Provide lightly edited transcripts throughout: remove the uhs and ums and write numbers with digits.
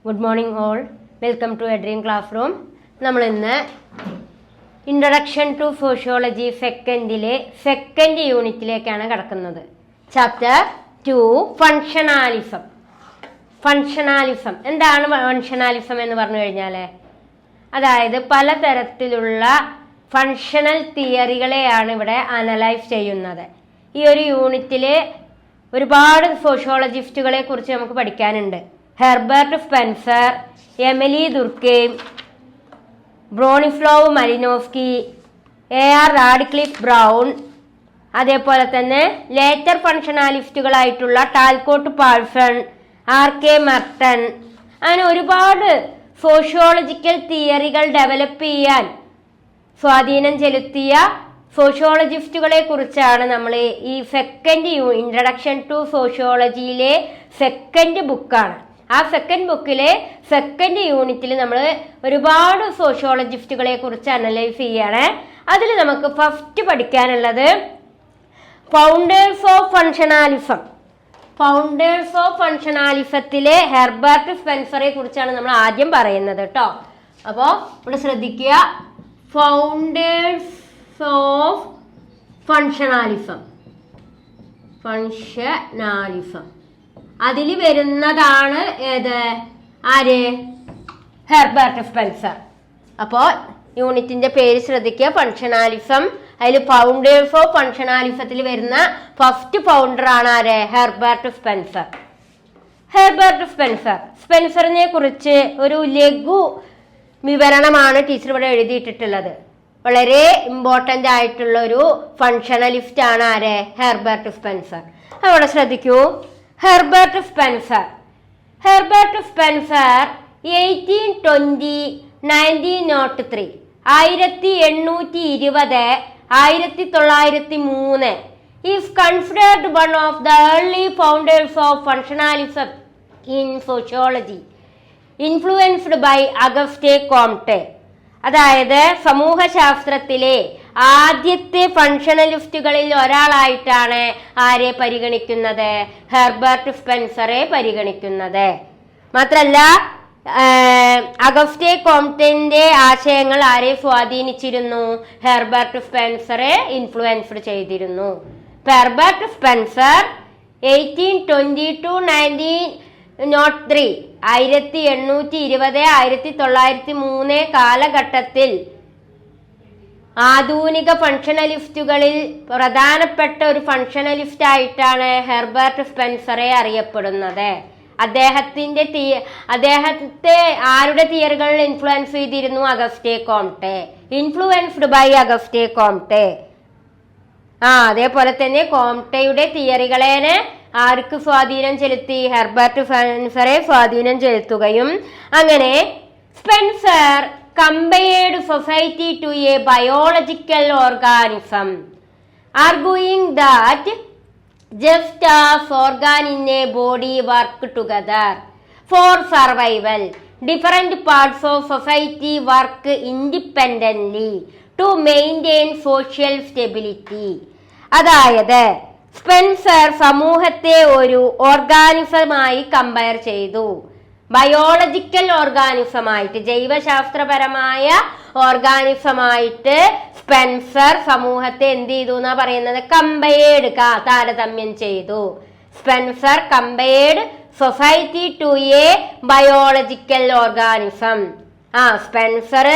Good morning all. Welcome to a dream classroom. നമ്മൾ ഇന്ന് introduction to sociology സെക്കൻഡിലെ second യൂണിറ്റിലേക്കാണ് കടക്കുന്നത്. ചാപ്റ്റർ 2 ഫങ്ഷണാലിസം. ഫങ്ഷണാലിസം എന്താണ്? ഫങ്ഷണാലിസം എന്ന് പറഞ്ഞു കഴിഞ്ഞാൽ അതായത് പലതരത്തിലുള്ള ഫങ്ഷണൽ തിയറികളെയാണ് ഇവിടെ അനലൈസ് ചെയ്യുന്നത്. ഈ ഒരു യൂണിറ്റിൽ ഒരുപാട് സോഷ്യോളജിസ്റ്റുകളെ കുറിച്ച് നമുക്ക് പഠിക്കാനുണ്ട്. Herbert Spencer, Emile Durkheim, Bronislaw Malinowski, AR Radcliffe Brown, അതേപോലെ തന്നെ ലേറ്റർ ഫങ്ഷണാലിസ്റ്റുകളായിട്ടുള്ള ടാൽക്കോട്ട് പാഴ്സൺ, RK മെർട്ടൺ, അങ്ങനെ ഒരുപാട് സോഷ്യോളജിക്കൽ തിയറികൾ ഡെവലപ്പ് ചെയ്യാൻ സ്വാധീനം ചെലുത്തിയ സോഷ്യോളജിസ്റ്റുകളെ കുറിച്ചാണ് നമ്മൾ ഈ സെക്കൻഡ് ഇൻട്രഡക്ഷൻ ടു സോഷ്യോളജിയിലെ സെക്കൻഡ് ബുക്കാണ്. ആ സെക്കൻഡ് ബുക്കിലെ സെക്കൻഡ് യൂണിറ്റിൽ നമ്മൾ ഒരുപാട് സോഷ്യോളജിസ്റ്റുകളെ കുറിച്ച് അനലൈസ് ചെയ്യാണ്. അതിൽ നമുക്ക് ഫസ്റ്റ് പഠിക്കാനുള്ളത് founders of functionalism. Founders of ഫങ്ഷണാലിസത്തിലെ ഹെർബർട്ട് സ്പെൻസറെ കുറിച്ചാണ് നമ്മൾ ആദ്യം പറയുന്നത് കേട്ടോ. അപ്പോൾ ഇവിടെ ശ്രദ്ധിക്കുക, ഫൗണ്ടേഴ്സ് ഓഫ് ഫങ്ഷണാലിസം. ഫങ്ഷണാലിസം അതിൽ വരുന്നതാണ് ഏത്? ആര്? Herbert Spencer. അപ്പോൾ യൂണിറ്റിന്റെ പേര് ശ്രദ്ധിക്കുക, ഫങ്ഷണാലിസം. അതിൽ ഫൗണ്ടേഴ്സ് ഓഫ് ഫങ്ഷണാലിസത്തിൽ വരുന്ന ഫസ്റ്റ് ഫൗണ്ടർ ആണ് ആര്? Herbert Spencer. Herbert Spencer. സ്പെൻസറിനെ കുറിച്ച് ഒരു ലഘു വിവരണമാണ് ടീച്ചർ ഇവിടെ എഴുതിയിട്ടിട്ടുള്ളത്. വളരെ ഇമ്പോർട്ടൻ്റ് ആയിട്ടുള്ള ഒരു ഫങ്ഷണലിസ്റ്റ് ആണ് ആര്? Herbert Spencer. അവിടെ ശ്രദ്ധിക്കൂ, Herbert Spencer. Herbert Spencer 1820 1903 1820 1903 is considered one of the early founders of functionalism in sociology, influenced by Auguste Comte. അതായത് സമൂഹശാസ്ത്രത്തിലെ ആദ്യത്തെ ഫങ്ഷണലിസ്റ്റുകളിൽ ഒരാളായിട്ടാണ് ആരെ പരിഗണിക്കുന്നത്? ഹെർബർട്ട് സ്പെൻസറെ പരിഗണിക്കുന്നത്. മാത്രല്ല അഗസ്റ്റേ കോംറ്റന്റെ ആശയങ്ങൾ ആരെ സ്വാധീനിച്ചിരുന്നു? ഹെർബർട്ട് സ്പെൻസറെ ഇൻഫ്ലുവൻസ്ഡ് ചെയ്തിരുന്നു. ഹെർബർട്ട് സ്പെൻസർ 1820 1903 1820 1903 കാലഘട്ടത്തിൽ ആധുനിക ഫങ്ഷണലിസ്റ്റുകളിൽ പ്രധാനപ്പെട്ട ഒരു ഫങ്ഷണലിസ്റ്റ് ആയിട്ടാണ് ഹെർബർട്ട് സ്പെൻസറെ അറിയപ്പെടുന്നത്. അദ്ദേഹത്തെ ആരുടെ തിയറികളിൽ ഇൻഫ്ലുവൻസ് ചെയ്തിരുന്നു? Auguste Comte. Influenced by Auguste Comte. അതേപോലെ തന്നെ കോംറ്റയുടെ തിയറികളെ ആർക്ക് സ്വാധീനം ചെലുത്തി? ഹെർബർട്ട് സ്പെൻസറെ സ്വാധീനം ചെലുത്തുകയും അങ്ങനെ Spencer compared society to a biological organism, arguing that just as organs in a body work together for survival, different parts of society work independently to maintain social stability. അതായത് Spencer സമൂഹത്തെ ഒരു ഓർഗാനിസമായി compare ചെയ്തു. Biological ഓർഗാനിസമായിട്ട്, ജൈവശാസ്ത്രപരമായ ഓർഗാനിസമായിട്ട് Spencer സമൂഹത്തെ എന്ത് ചെയ്തു എന്നാ പറയുന്നത്? കമ്പയർഡ്, താരതമ്യം ചെയ്തു. Spencer compared society to a biological organism. Spencer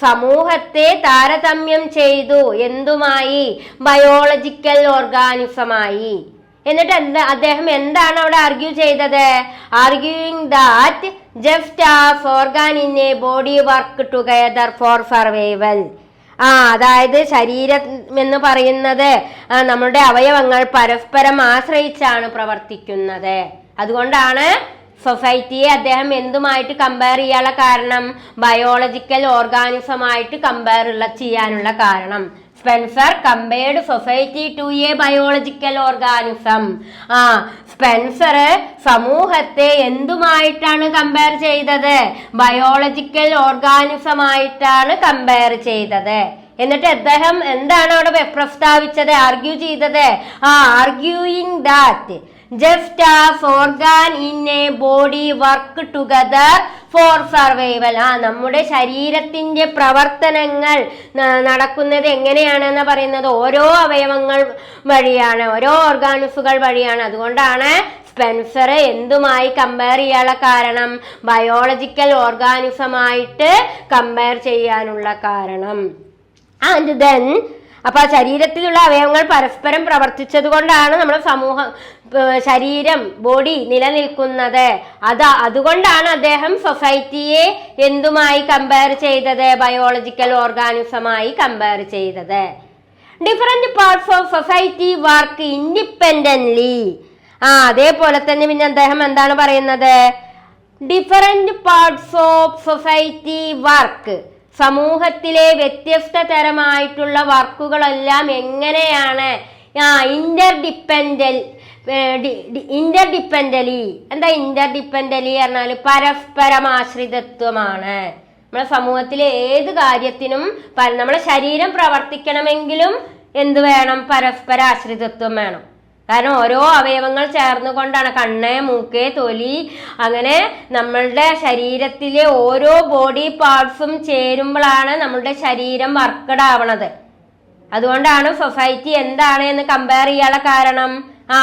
സമൂഹത്തെ താരതമ്യം ചെയ്തു. എന്തുമായി? ബയോളജിക്കൽ ഓർഗാനിസമായി. എന്നിട്ട് അദ്ദേഹം എന്താണ് അവിടെ ആർഗ്യൂ ചെയ്തത്? Arguing that just as organ in a body work together for survival. അതായത് ശരീരം എന്ന് പറയുന്നത് നമ്മുടെ അവയവങ്ങൾ പരസ്പരം ആശ്രയിച്ചാണ് പ്രവർത്തിക്കുന്നത്. അതുകൊണ്ടാണ് സൊസൈറ്റിയെ അദ്ദേഹം എന്തുമായിട്ട് കമ്പയർ ചെയ്യാനുള്ള കാരണം? ബയോളജിക്കൽ ഓർഗാനിസമായിട്ട് കമ്പയർ ചെയ്യാനുള്ള കാരണം. Spencer compared society to a biological organism. Spencer സമൂഹത്തെ എന്തുമായിട്ടാണ് കമ്പയർ ചെയ്തത്? ബയോളജിക്കൽ ഓർഗാനിസമായിട്ടാണ് കമ്പയർ ചെയ്തത്. എന്നിട്ട് അദ്ദേഹം എന്താണ് അവിടെ പ്രസ്താവിച്ചത്? ആർഗ്യൂ ചെയ്തത്? Arguing that just as organ in a body work together for survival. നമ്മുടെ ശരീരത്തിന്റെ പ്രവർത്തനങ്ങൾ നടക്കുന്നത് എങ്ങനെയാണെന്ന് പറയുന്നത് ഓരോ അവയവങ്ങൾ വഴിയാണ്, ഓരോ ഓർഗാനിസുകൾ വഴിയാണ്. അതുകൊണ്ടാണ് സ്പെൻസർ എന്തുമായി കമ്പയർ ചെയ്യാനുള്ള കാരണം? ബയോളജിക്കൽ ഓർഗാനിസമായിട്ട് കമ്പയർ ചെയ്യാനുള്ള കാരണം. ആൻഡ് ദെൻ അപ്പൊ ശരീരത്തിലുള്ള അവയവങ്ങൾ പരസ്പരം പ്രവർത്തിച്ചത് കൊണ്ടാണ് നമ്മുടെ ശരീരം, ബോഡി നിലനിൽക്കുന്നത്. അതുകൊണ്ടാണ് അദ്ദേഹം സൊസൈറ്റിയെ എന്തുമായി കമ്പയർ ചെയ്തത്? ബയോളജിക്കൽ ഓർഗാനിസമായി കമ്പയർ ചെയ്തത്. Different parts of society work independently. അതേപോലെ തന്നെ പിന്നെ അദ്ദേഹം എന്താണ് പറയുന്നത്? Different parts of society work, സമൂഹത്തിലെ വ്യത്യസ്ത തരമായിട്ടുള്ള വർക്കുകളെല്ലാം എങ്ങനെയാണ് ഇന്റർഡിപ്പെൻഡലി. എന്താ ഇന്റർഡിപ്പെൻഡലി പറഞ്ഞാൽ പരസ്പരമാശ്രിതത്വമാണ്. നമ്മുടെ സമൂഹത്തിലെ ഏത് കാര്യത്തിനും നമ്മുടെ ശരീരം പ്രവർത്തിക്കണമെങ്കിലും എന്ത് വേണം? പരസ്പരാശ്രിതത്വം വേണം. കാരണം ഓരോ അവയവങ്ങൾ ചേർന്നുകൊണ്ടാണ്, കണ്ണ്, മൂക്ക്, തൊലി, അങ്ങനെ നമ്മളുടെ ശരീരത്തിലെ ഓരോ ബോഡി പാർട്സും ചേരുമ്പോഴാണ് നമ്മളുടെ ശരീരം വർക്കഡ് ആവണത്. അതുകൊണ്ടാണ് സൊസൈറ്റി എന്താണ് എന്ന് കമ്പയർ ചെയ്യാനുള്ള കാരണം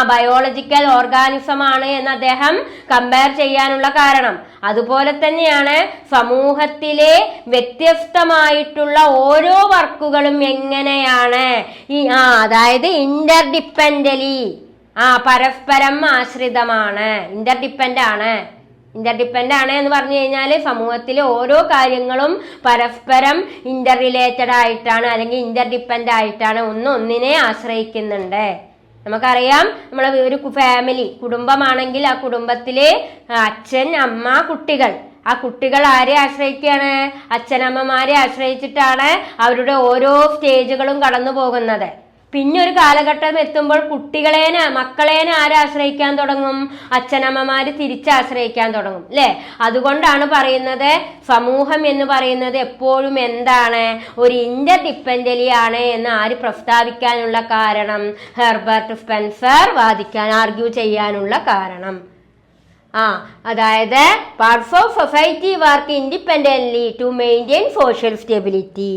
ബയോളജിക്കൽ ഓർഗാനിസം ആണ് എന്ന് അദ്ദേഹം കമ്പയർ ചെയ്യാനുള്ള കാരണം. അതുപോലെ തന്നെയാണ് സമൂഹത്തിലെ വ്യത്യസ്തമായിട്ടുള്ള ഓരോ വർക്കുകളും എങ്ങനെയാണ് അതായത് ഇന്റർഡിപ്പെൻഡലി പരസ്പരം ആശ്രിതമാണ്, ഇന്റർഡിപ്പെൻഡ് ആണ് എന്ന് പറഞ്ഞു കഴിഞ്ഞാൽ സമൂഹത്തിലെ ഓരോ കാര്യങ്ങളും പരസ്പരം ഇന്റർ റിലേറ്റഡ് ആയിട്ടാണ്, അല്ലെങ്കിൽ ഇന്റർഡിപ്പെൻഡ് ആയിട്ടാണ്, ഒന്നിനെ ആശ്രയിക്കുന്നുണ്ട്. നമുക്കറിയാം, നമ്മളെ ഒരു ഫാമിലി, കുടുംബമാണെങ്കിൽ ആ കുടുംബത്തിലെ അച്ഛൻ, അമ്മ, കുട്ടികൾ, ആ കുട്ടികൾ ആരെ ആശ്രയിക്കുകയാണ്? അച്ഛനമ്മമാരെ ആശ്രയിച്ചിട്ടാണ് അവരുടെ ഓരോ സ്റ്റേജുകളും കടന്നു പോകുന്നത്. പിന്നെ ഒരു കാലഘട്ടം എത്തുമ്പോൾ മക്കളേനെ ആശ്രയിക്കാൻ തുടങ്ങും? അച്ഛനമ്മമാര് തിരിച്ചാശ്രയിക്കാൻ തുടങ്ങും, അല്ലെ? അതുകൊണ്ടാണ് പറയുന്നത് സമൂഹം എന്ന് പറയുന്നത് എപ്പോഴും എന്താണ്? ഒരു ഇന്റർഡിപ്പെൻഡലി ആണ് എന്ന് ആര് പ്രസ്താവിക്കാനുള്ള കാരണം? ഹെർബർട്ട് സ്പെൻസർ ആർഗ്യൂ ചെയ്യാനുള്ള കാരണം. അതായത് parts of society work independently to maintain social stability.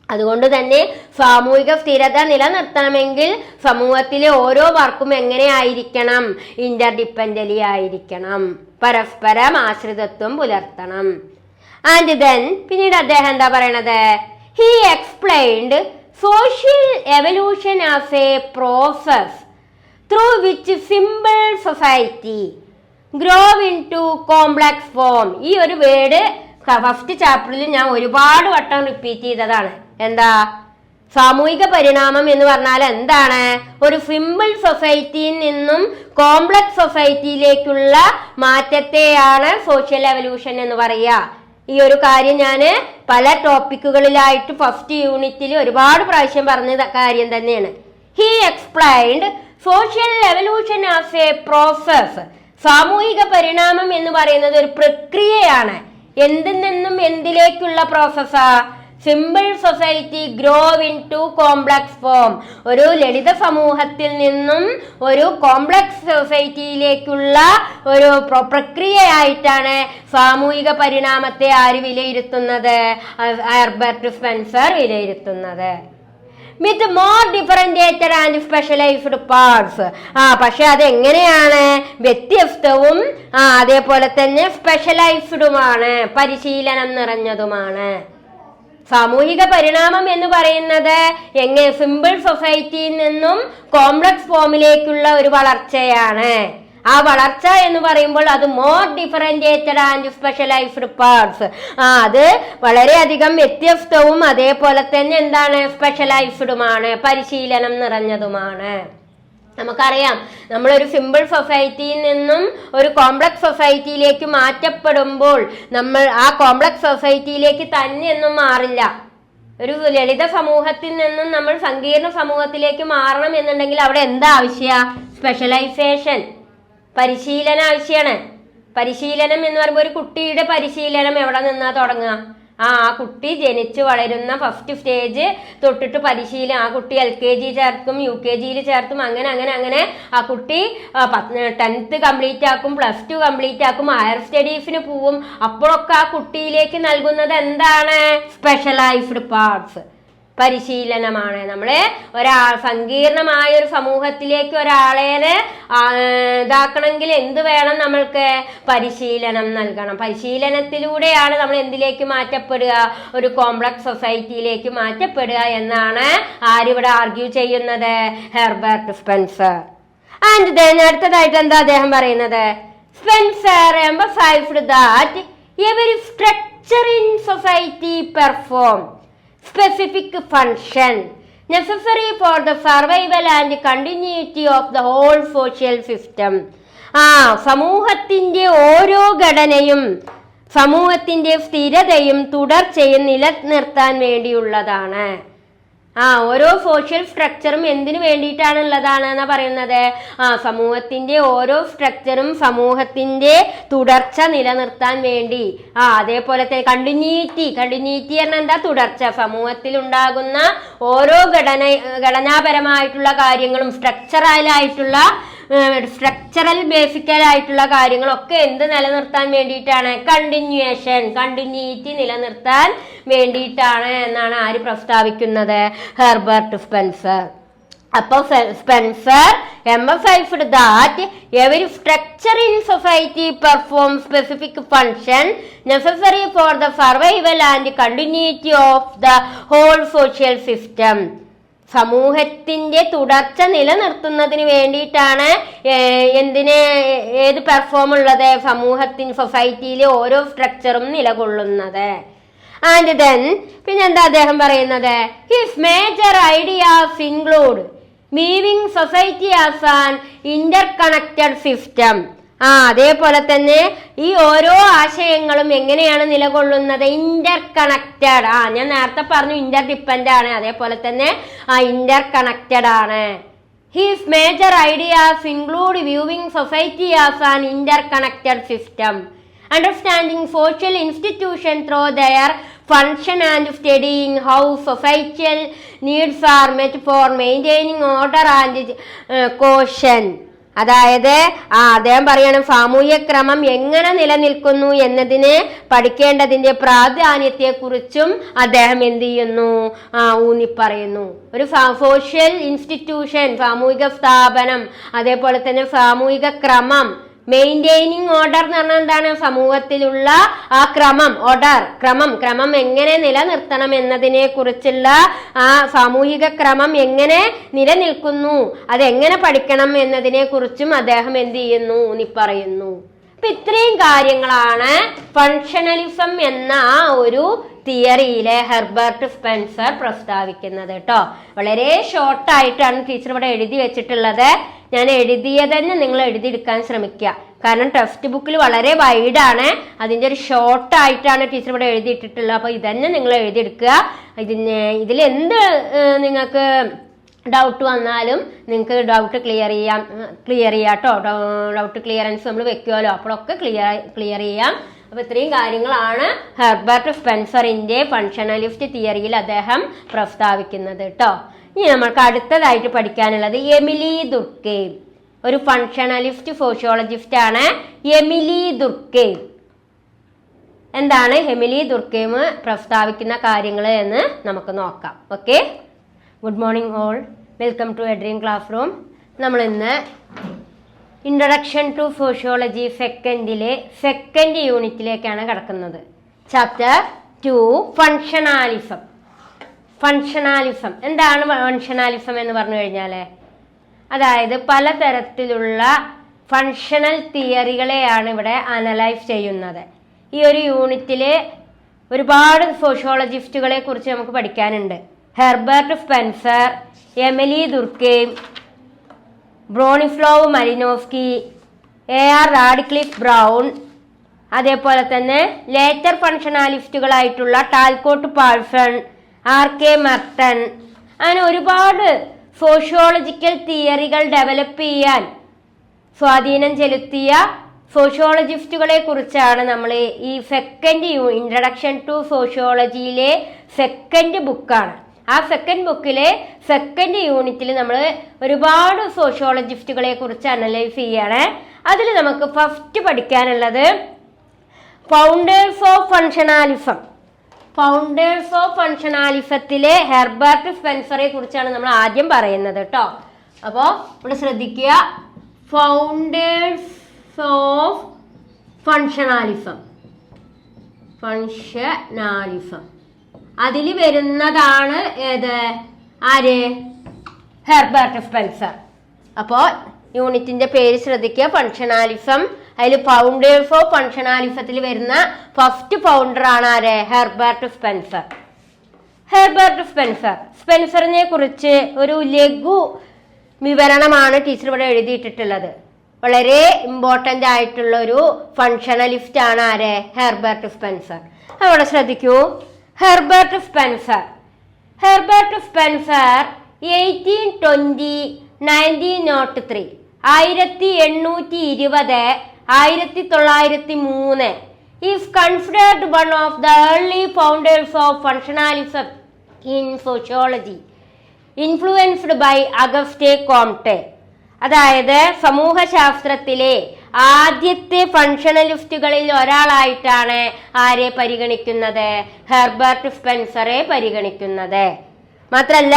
അതുകൊണ്ട് തന്നെ സാമൂഹിക സ്ഥിരത നിലനിർത്തണമെങ്കിൽ സമൂഹത്തിലെ ഓരോ വർക്കും എങ്ങനെയായിരിക്കണം? ഇന്റർഡിപ്പെൻഡന്റ്ലി ആയിരിക്കണം, പരസ്പരം ആശ്രിതത്വം പുലർത്തണം. ആൻഡ് ദെൻ പിന്നീട് അദ്ദേഹം എന്താ പറയണത്? He explained social evolution as a process through which simple society grow into complex form. ഈ ഒരു വേർഡ് ഫസ്റ്റ് ചാപ്റ്ററിൽ ഞാൻ ഒരുപാട് വട്ടം റിപ്പീറ്റ് ചെയ്തതാണ്. എന്താ? സാമൂഹിക പരിണാമം എന്ന് പറഞ്ഞാൽ എന്താണ്? ഒരു സിമ്പിൾ സൊസൈറ്റിയിൽ നിന്നും കോംപ്ലക്സ് സൊസൈറ്റിയിലേക്കുള്ള മാറ്റത്തെയാണ് സോഷ്യൽ എവല്യൂഷൻ എന്ന് പറയുക. ഈ ഒരു കാര്യം ഞാൻ പല ടോപ്പിക്കുകളിലായിട്ട് ഫസ്റ്റ് യൂണിറ്റിൽ ഒരുപാട് പ്രാവശ്യം പറഞ്ഞ കാര്യം തന്നെയാണ്. He explained social evolution as a process. സാമൂഹിക പരിണാമം എന്ന് പറയുന്നത് ഒരു പ്രക്രിയയാണ്. എന്തിൽ നിന്നും എന്തിലേക്കുള്ള പ്രോസസ്സാ? Simple society grow into complex form. ഒരു ലളിത സമൂഹത്തിൽ നിന്നും ഒരു കോംപ്ലക്സ് സൊസൈറ്റിയിലേക്കുള്ള ഒരു പ്രക്രിയയായിട്ടാണ് സാമൂഹിക പരിണാമത്തെ ആര് വിലയിരുത്തുന്നത്? ഹെർബർട്ട് സ്പെൻസർ വിലയിരുത്തുന്നത്. With more differentiated and specialised parts. പക്ഷെ അതെങ്ങനെയാണ്? വ്യത്യസ്തവും അതേപോലെ തന്നെ സ്പെഷ്യലൈസ്ഡുമാണ്, പരിശീലനം നിറഞ്ഞതുമാണ്. സാമൂഹിക പരിണാമം എന്ന് പറയുന്നത് സിമ്പിൾ സൊസൈറ്റിയിൽ നിന്നും കോംപ്ലക്സ് ഫോമിലേക്കുള്ള ഒരു വളർച്ചയാണ്. ആ വളർച്ച എന്ന് പറയുമ്പോൾ അത് more differentiated and specialised parts. അത് വളരെയധികം വ്യത്യസ്തവും അതേപോലെ തന്നെ എന്താണ്? സ്പെഷ്യലൈസ്ഡുമാണ്, പരിശീലനം നിറഞ്ഞതുമാണ്. നമുക്കറിയാം, നമ്മളൊരു സിമ്പിൾ സൊസൈറ്റിയിൽ നിന്നും ഒരു കോംപ്ലക്സ് സൊസൈറ്റിയിലേക്ക് മാറ്റപ്പെടുമ്പോൾ നമ്മൾ ആ കോംപ്ലക്സ് സൊസൈറ്റിയിലേക്ക് തന്നെയൊന്നും മാറില്ല. ഒരു ലളിത സമൂഹത്തിൽ നിന്നും നമ്മൾ സങ്കീർണ സമൂഹത്തിലേക്ക് മാറണം എന്നുണ്ടെങ്കിൽ അവിടെ എന്താ ആവശ്യ? സ്പെഷ്യലൈസേഷൻ, പരിശീലനം ആവശ്യമാണ്. പരിശീലനം എന്ന് പറയുമ്പോൾ ഒരു കുട്ടിയുടെ പരിശീലനം എവിടെ നിന്നാ തുടങ്ങുക? ആ കുട്ടി ജനിച്ചു വളരുന്ന ഫസ്റ്റ് സ്റ്റേജ് തൊട്ടിട്ട് പരിശീലനം, ആ കുട്ടി LKG ചേർത്തും UKG ചേർത്തും അങ്ങനെ അങ്ങനെ അങ്ങനെ ആ കുട്ടി 10th കംപ്ലീറ്റ് ആക്കും, +2 കംപ്ലീറ്റ് ആക്കും, ഹയർ സ്റ്റഡീസിന് പോവും. അപ്പോഴൊക്കെ ആ കുട്ടിയിലേക്ക് നൽകുന്നത് എന്താണ്? സ്പെഷ്യലൈസ്ഡ് പാർട്സ്, പരിശീലനമാണ്. നമ്മളെ സങ്കീർണമായ ഒരു സമൂഹത്തിലേക്ക് ഒരാളെ ഇതാക്കണമെങ്കിൽ എന്ത് വേണം? നമ്മൾക്ക് പരിശീലനം നൽകണം. പരിശീലനത്തിലൂടെയാണ് നമ്മൾ എന്തിലേക്ക് മാറ്റപ്പെടുക? ഒരു കോംപ്ലക്സ് സൊസൈറ്റിയിലേക്ക് മാറ്റപ്പെടുക എന്നാണ് ആരിവിടെ ആർഗ്യൂ ചെയ്യുന്നത്? Herbert Spencer. ആൻഡ് ദെൻ അടുത്തതായിട്ട് എന്താ അദ്ദേഹം പറയുന്നത്? Spencer emphasized that every structure in society perform specific function necessary for the survival and continuity of the whole social system. സമൂഹത്തിന്റെ ഓരോ ഘടനയും സമൂഹത്തിന്റെ സ്ഥിരതയും തുടർച്ചയും നിലനിർത്താൻ വേണ്ടിയുള്ളതാണ്. ഓരോ സോഷ്യൽ സ്ട്രക്ചറും എന്തിനു വേണ്ടിയിട്ടാണുള്ളതാണ് എന്നാ പറയുന്നത്? സമൂഹത്തിന്റെ ഓരോ സ്ട്രക്ചറും സമൂഹത്തിന്റെ തുടർച്ച നിലനിർത്താൻ വേണ്ടി. അതേപോലെ തന്നെ കണ്ടിന്യൂറ്റി പറഞ്ഞാൽ എന്താ? തുടർച്ച. സമൂഹത്തിൽ ഉണ്ടാകുന്ന ഓരോ ഘടനാപരമായിട്ടുള്ള കാര്യങ്ങളും സ്ട്രക്ചറൽ ബേസിക്കലായിട്ടുള്ള കാര്യങ്ങളൊക്കെ എന്ത് നിലനിർത്താൻ വേണ്ടിയിട്ടാണ്? കണ്ടിന്യൂറ്റി നിലനിർത്താൻ വേണ്ടിയിട്ടാണ് എന്നാണ് ആര് പ്രസ്താവിക്കുന്നത്? Herbert Spencer. അപ്പോൾ Spencer emphasized that every structure in society performs specific function necessary for the survival and continuity of the whole social system. സമൂഹത്തിന്റെ തുടർച്ച നിലനിർത്തുന്നതിന് വേണ്ടിയിട്ടാണ് ഏത് പെർഫോം ഉള്ളത്? സൊസൈറ്റിയിലെ ഓരോ സ്ട്രക്ചറും നിലകൊള്ളുന്നത്. ആൻഡ് ദെൻ പിന്നെന്താ അദ്ദേഹം പറയുന്നത്? His major ideas include weaving society as an interconnected system. അതേപോലെ തന്നെ ഈ ഓരോ ആശയങ്ങളും എങ്ങനെയാണ് നിലകൊള്ളുന്നത്? ഇന്റർകണക്റ്റഡ്. ഞാൻ നേരത്തെ പറഞ്ഞു ഇന്റർഡിപ്പെൻഡ് ആണ്, അതേപോലെ തന്നെ ഇന്റർകണക്റ്റഡ് ആണ്. His major ideas include viewing society as an interconnected system, understanding social institution through their function and studying how societal needs are met for maintaining order and cohesion. അതായത് അദ്ദേഹം പറയണം സാമൂഹ്യ ക്രമം എങ്ങനെ നിലനിൽക്കുന്നു എന്നതിനെ പഠിക്കേണ്ടതിന്റെ പ്രാധാന്യത്തെക്കുറിച്ചും അദ്ദേഹം എന്ത് ചെയ്യുന്നു? ഊന്നിപ്പറയുന്നു. ഒരു സോഷ്യൽ ഇൻസ്റ്റിറ്റ്യൂഷൻ, സാമൂഹിക സ്ഥാപനം, അതേപോലെ തന്നെ സാമൂഹിക ക്രമം, മെയിൻറ്റെയിനിങ് ഓർഡർ എന്ന് പറഞ്ഞാൽ എന്താണ്? സമൂഹത്തിലുള്ള ആ ക്രമം എങ്ങനെ നിലനിർത്തണം എന്നതിനെ കുറിച്ചുള്ള സാമൂഹിക ക്രമം എങ്ങനെ നിലനിൽക്കുന്നു, അതെങ്ങനെ പഠിക്കണം എന്നതിനെ കുറിച്ചും അദ്ദേഹം എന്ത് ചെയ്യുന്നു? പറയുന്നു. അപ്പൊ ഇത്രയും കാര്യങ്ങളാണ് ഫങ്ഷണലിസം എന്ന ഒരു തിയറിയിലെ ഹെർബർട്ട് സ്പെൻസർ പ്രസ്താവിക്കുന്നത് കേട്ടോ. വളരെ ഷോർട്ടായിട്ടാണ് ടീച്ചർ ഇവിടെ എഴുതി വെച്ചിട്ടുള്ളത്. ഞാൻ എഴുതിയതന്നെ നിങ്ങൾ എഴുതിയെടുക്കാൻ ശ്രമിക്കുക. കാരണം ടെക്സ്റ്റ് ബുക്കിൽ വളരെ വൈഡാണ്, അതിൻ്റെ ഒരു ഷോർട്ടായിട്ടാണ് ടീച്ചർ ഇവിടെ എഴുതിയിട്ടിട്ടുള്ളത്. അപ്പോൾ ഇതന്നെ നിങ്ങൾ എഴുതിയെടുക്കുക. ഇതിലെന്ത് നിങ്ങൾക്ക് ഡൗട്ട് വന്നാലും നിങ്ങൾക്ക് ഡൗട്ട് ക്ലിയർ ചെയ്യാം കേട്ടോ. ഡൗട്ട് ക്ലിയറൻസ് നമ്മൾ വെക്കുമല്ലോ, അപ്പോഴൊക്കെ ക്ലിയർ ചെയ്യാം. അപ്പോൾ ഇത്രയും കാര്യങ്ങളാണ് ഹെർബർട്ട് സ്പെൻസറിന്റെ ഫങ്ഷണലിസ്റ്റ് തിയറിയിൽ അദ്ദേഹം പ്രസ്താവിക്കുന്നത് കേട്ടോ. ഇനി നമ്മൾക്ക് അടുത്തതായിട്ട് പഠിക്കാനുള്ളത് എമിലി ദുർക്കെയ്ം. ഒരു ഫങ്ഷണലിസ്റ്റ് സോഷ്യോളജിസ്റ്റ് ആണ് എമിലി ദുർക്കെയ്ം. എന്താണ് എമിലി ദുർക്കെയ്ം പ്രസ്താവിക്കുന്ന കാര്യങ്ങൾ എന്ന് നമുക്ക് നോക്കാം. Okay, good morning all, welcome to a dream classroom. നമ്മൾ ഇന്ന് ഇൻട്രൊഡക്ഷൻ ടു സോഷ്യോളജി സെക്കൻഡ് യൂണിറ്റിലേക്കാണ് കിടക്കുന്നത്. Chapter 2 functionalism. എന്താണ് ഫങ്ഷണാലിസം എന്ന് പറഞ്ഞു കഴിഞ്ഞാൽ, അതായത് പലതരത്തിലുള്ള ഫങ്ഷണൽ തിയറികളെയാണ് ഇവിടെ അനലൈസ് ചെയ്യുന്നത്. ഈ ഒരു യൂണിറ്റിൽ ഒരുപാട് സോഷ്യോളജിസ്റ്റുകളെ കുറിച്ച് നമുക്ക് പഠിക്കാനുണ്ട്. Herbert Spencer, Emile Durkheim, Bronislaw Malinowski, AR Radcliffe Brown, അതേപോലെ തന്നെ ലേറ്റർ ഫങ്ഷണാലിസ്റ്റുകളായിട്ടുള്ള ടാൽക്കോട്ട് പാഴ്സൺ, RK മെർട്ടൺ, അങ്ങനെ ഒരുപാട് സോഷ്യോളജിക്കൽ തിയറികൾ ഡെവലപ്പ് ചെയ്യാൻ സ്വാധീനം ചെലുത്തിയ സോഷ്യോളജിസ്റ്റുകളെ കുറിച്ചാണ് നമ്മൾ ഈ സെക്കൻഡ് ഇൻട്രഡക്ഷൻ ടു സോഷ്യോളജിയിലെ സെക്കൻഡ് ബുക്കാണ്. ആ സെക്കൻഡ് ബുക്കിലെ സെക്കൻഡ് യൂണിറ്റിൽ നമ്മൾ ഒരുപാട് സോഷ്യോളജിസ്റ്റുകളെ കുറിച്ച് അനലൈസ് ചെയ്യാണ്. അതിൽ നമുക്ക് ഫസ്റ്റ് പഠിക്കാനുള്ളത് founders of functionalism. Founders of ഫങ്ഷണാലിസത്തിലെ ഹെർബർട്ട് സ്പെൻസറെ കുറിച്ചാണ് നമ്മൾ ആദ്യം പറയുന്നത് കേട്ടോ. അപ്പോൾ ഇവിടെ ശ്രദ്ധിക്കുക, ഫൗണ്ടേഴ്സ് ഓഫ് ഫങ്ഷണാലിസം. അതിൽ വരുന്നതാണ് ഏത്, ആര്, ഹെർബർട്ട് സ്പെൻസർ. അപ്പോൾ യൂണിറ്റിന്റെ പേര് ശ്രദ്ധിക്കുക, ഫങ്ഷണാലിസം. അതിൽ ഫൗണ്ടേഴ്സ് ഓഫ് ഫങ്ഷണാലിസത്തിൽ വരുന്ന ഫസ്റ്റ് ഫൗണ്ടർ ആണ് ആര്, ഹെർബർട്ട് സ്പെൻസർ. ഹെർബർട്ട് സ്പെൻസറിനെ കുറിച്ച് ഒരു ലഘു വിവരണമാണ് ടീച്ചർ ഇവിടെ എഴുതിയിട്ടിട്ടുള്ളത്. വളരെ ഇമ്പോർട്ടൻ്റ് ആയിട്ടുള്ള ഒരു ഫങ്ഷണലിസ്റ്റ് ആണ് ആര്, ഹെർബർട്ട് സ്പെൻസർ. അവിടെ ശ്രദ്ധിക്കൂ, Herbert Spencer 1820-1903 1820-1903 is considered one of the early founders of functionalism in sociology, influenced by Auguste Comte. അതായത് സമൂഹശാസ്ത്രത്തിലെ ആദ്യത്തെ ഫങ്ഷണലിസ്റ്റുകളിൽ ഒരാളായിട്ടാണ് ആരെ പരിഗണിക്കുന്നത്, ഹെർബർട്ട് സ്പെൻസറെ പരിഗണിക്കുന്നത്. മാത്രല്ല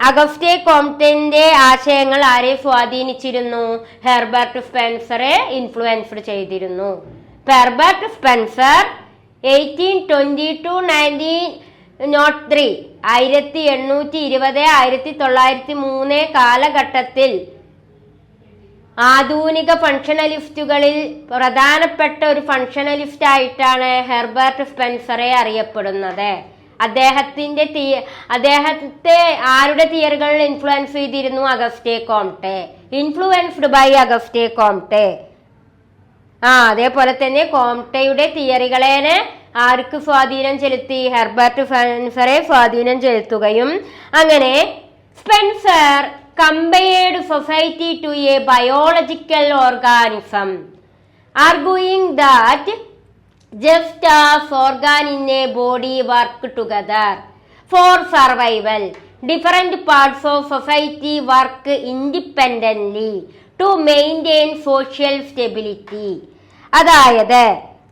അഗസ്റ്റേ കോംറ്റെന്റെ ആശയങ്ങൾ ആരെ സ്വാധീനിച്ചിരുന്നു, ഹെർബർട്ട് സ്പെൻസറെ ഇൻഫ്ലുവൻസ്ഡ് ചെയ്തിരുന്നു. ഹെർബർട്ട് സ്പെൻസർ 1820-1903 1820-1903 കാലഘട്ടത്തിൽ ആധുനിക ഫങ്ഷണലിസ്റ്റുകളിൽ പ്രധാനപ്പെട്ട ഒരു ഫങ്ഷണലിസ്റ്റ് ആയിട്ടാണ് ഹെർബർട്ട് സ്പെൻസറെ അറിയപ്പെടുന്നത്. അദ്ദേഹത്തെ ആരുടെ തിയറികൾ ഇൻഫ്ലുവൻസ് ചെയ്തിരുന്നു, Auguste Comte. Influenced by Auguste Comte. അതേപോലെ തന്നെ കോംറ്റയുടെ തിയറികളെ ആർക്ക് സ്വാധീനം ചെലുത്തി, ഹെർബർട്ട് സ്പെൻസറെ സ്വാധീനം ചെലുത്തുകയും അങ്ങനെ Spencer compared society to a biological organism, arguing that just as organ in a body work together for survival, different parts of society work independently to maintain social stability. അതായത്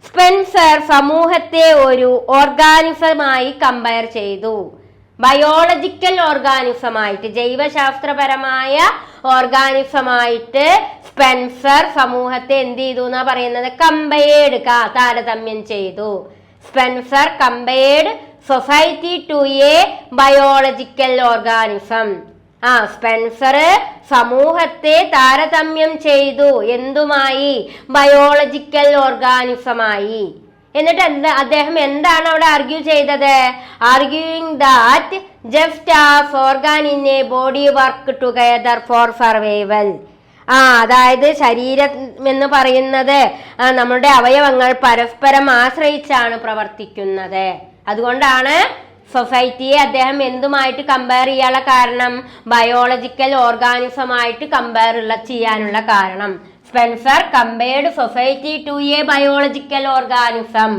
Spencer സമൂഹത്തെ ഒരു ഓർഗാനിസമായി compare ചെയ്തു. Biological ഓർഗാനിസമായിട്ട്, ജൈവശാസ്ത്രപരമായ ഓർഗാനിസമായിട്ട് Spencer സമൂഹത്തെ എന്ത് ചെയ്തു എന്നാ പറയുന്നത്, കമ്പയർഡ്, താരതമ്യം ചെയ്തു. Spencer compared society to a biological organism. Spencer സമൂഹത്തെ താരതമ്യം ചെയ്തു എന്തുമായി, ബയോളജിക്കൽ ഓർഗാനിസമായി. എന്നിട്ട് അദ്ദേഹം എന്താണ് അവിടെ ആർഗ്യൂ ചെയ്തത്, arguing that just as organ in a body work together for survival. അതായത് ശരീരം എന്ന് പറയുന്നത് നമ്മുടെ അവയവങ്ങൾ പരസ്പരം ആശ്രയിച്ചാണ് പ്രവർത്തിക്കുന്നത്. അതുകൊണ്ടാണ് സൊസൈറ്റിയെ അദ്ദേഹം എന്തുമായിട്ട് കമ്പയർ ചെയ്യാനുള്ള കാരണം, ബയോളജിക്കൽ ഓർഗാനിസമായിട്ട് കമ്പയർ ചെയ്യാനുള്ള കാരണം. Spencer compared society to a biological organism.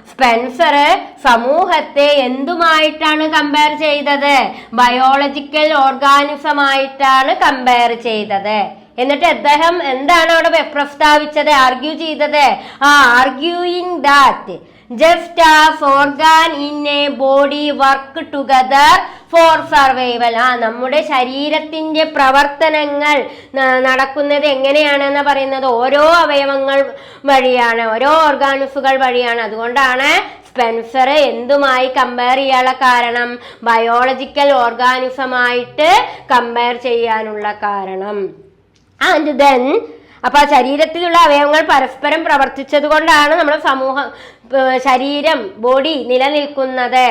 Spencer സമൂഹത്തെ എന്തുമായിട്ടാണ് കമ്പയർ ചെയ്തത്, ബയോളജിക്കൽ ഓർഗാനിസമായിട്ടാണ് കമ്പയർ ചെയ്തത്. എന്നിട്ട് അദ്ദേഹം എന്താണ് അവിടെ പ്രസ്താവിച്ചത്, ആർഗ്യൂ ചെയ്തത്, arguing that just as organ in a body work together for survival. നമ്മുടെ ശരീരത്തിന്റെ പ്രവർത്തനങ്ങൾ നടക്കുന്നത് എങ്ങനെയാണെന്ന് പറയുന്നത് ഓരോ അവയവങ്ങൾ വഴിയാണ്, ഓരോ ഓർഗാനിസുകൾ വഴിയാണ്. അതുകൊണ്ടാണ് സ്പെൻസർ എന്തുമായി കമ്പയർ ചെയ്യാനുള്ള കാരണം, ബയോളജിക്കൽ ഓർഗാനിസമായിട്ട് കമ്പയർ ചെയ്യാനുള്ള കാരണം. ആൻഡ് ദെൻ അപ്പൊ ശരീരത്തിലുള്ള അവയവങ്ങൾ പരസ്പരം പ്രവർത്തിച്ചത് കൊണ്ടാണ് നമ്മുടെ ശരീരം, ബോഡി നിലനിൽക്കുന്നത്.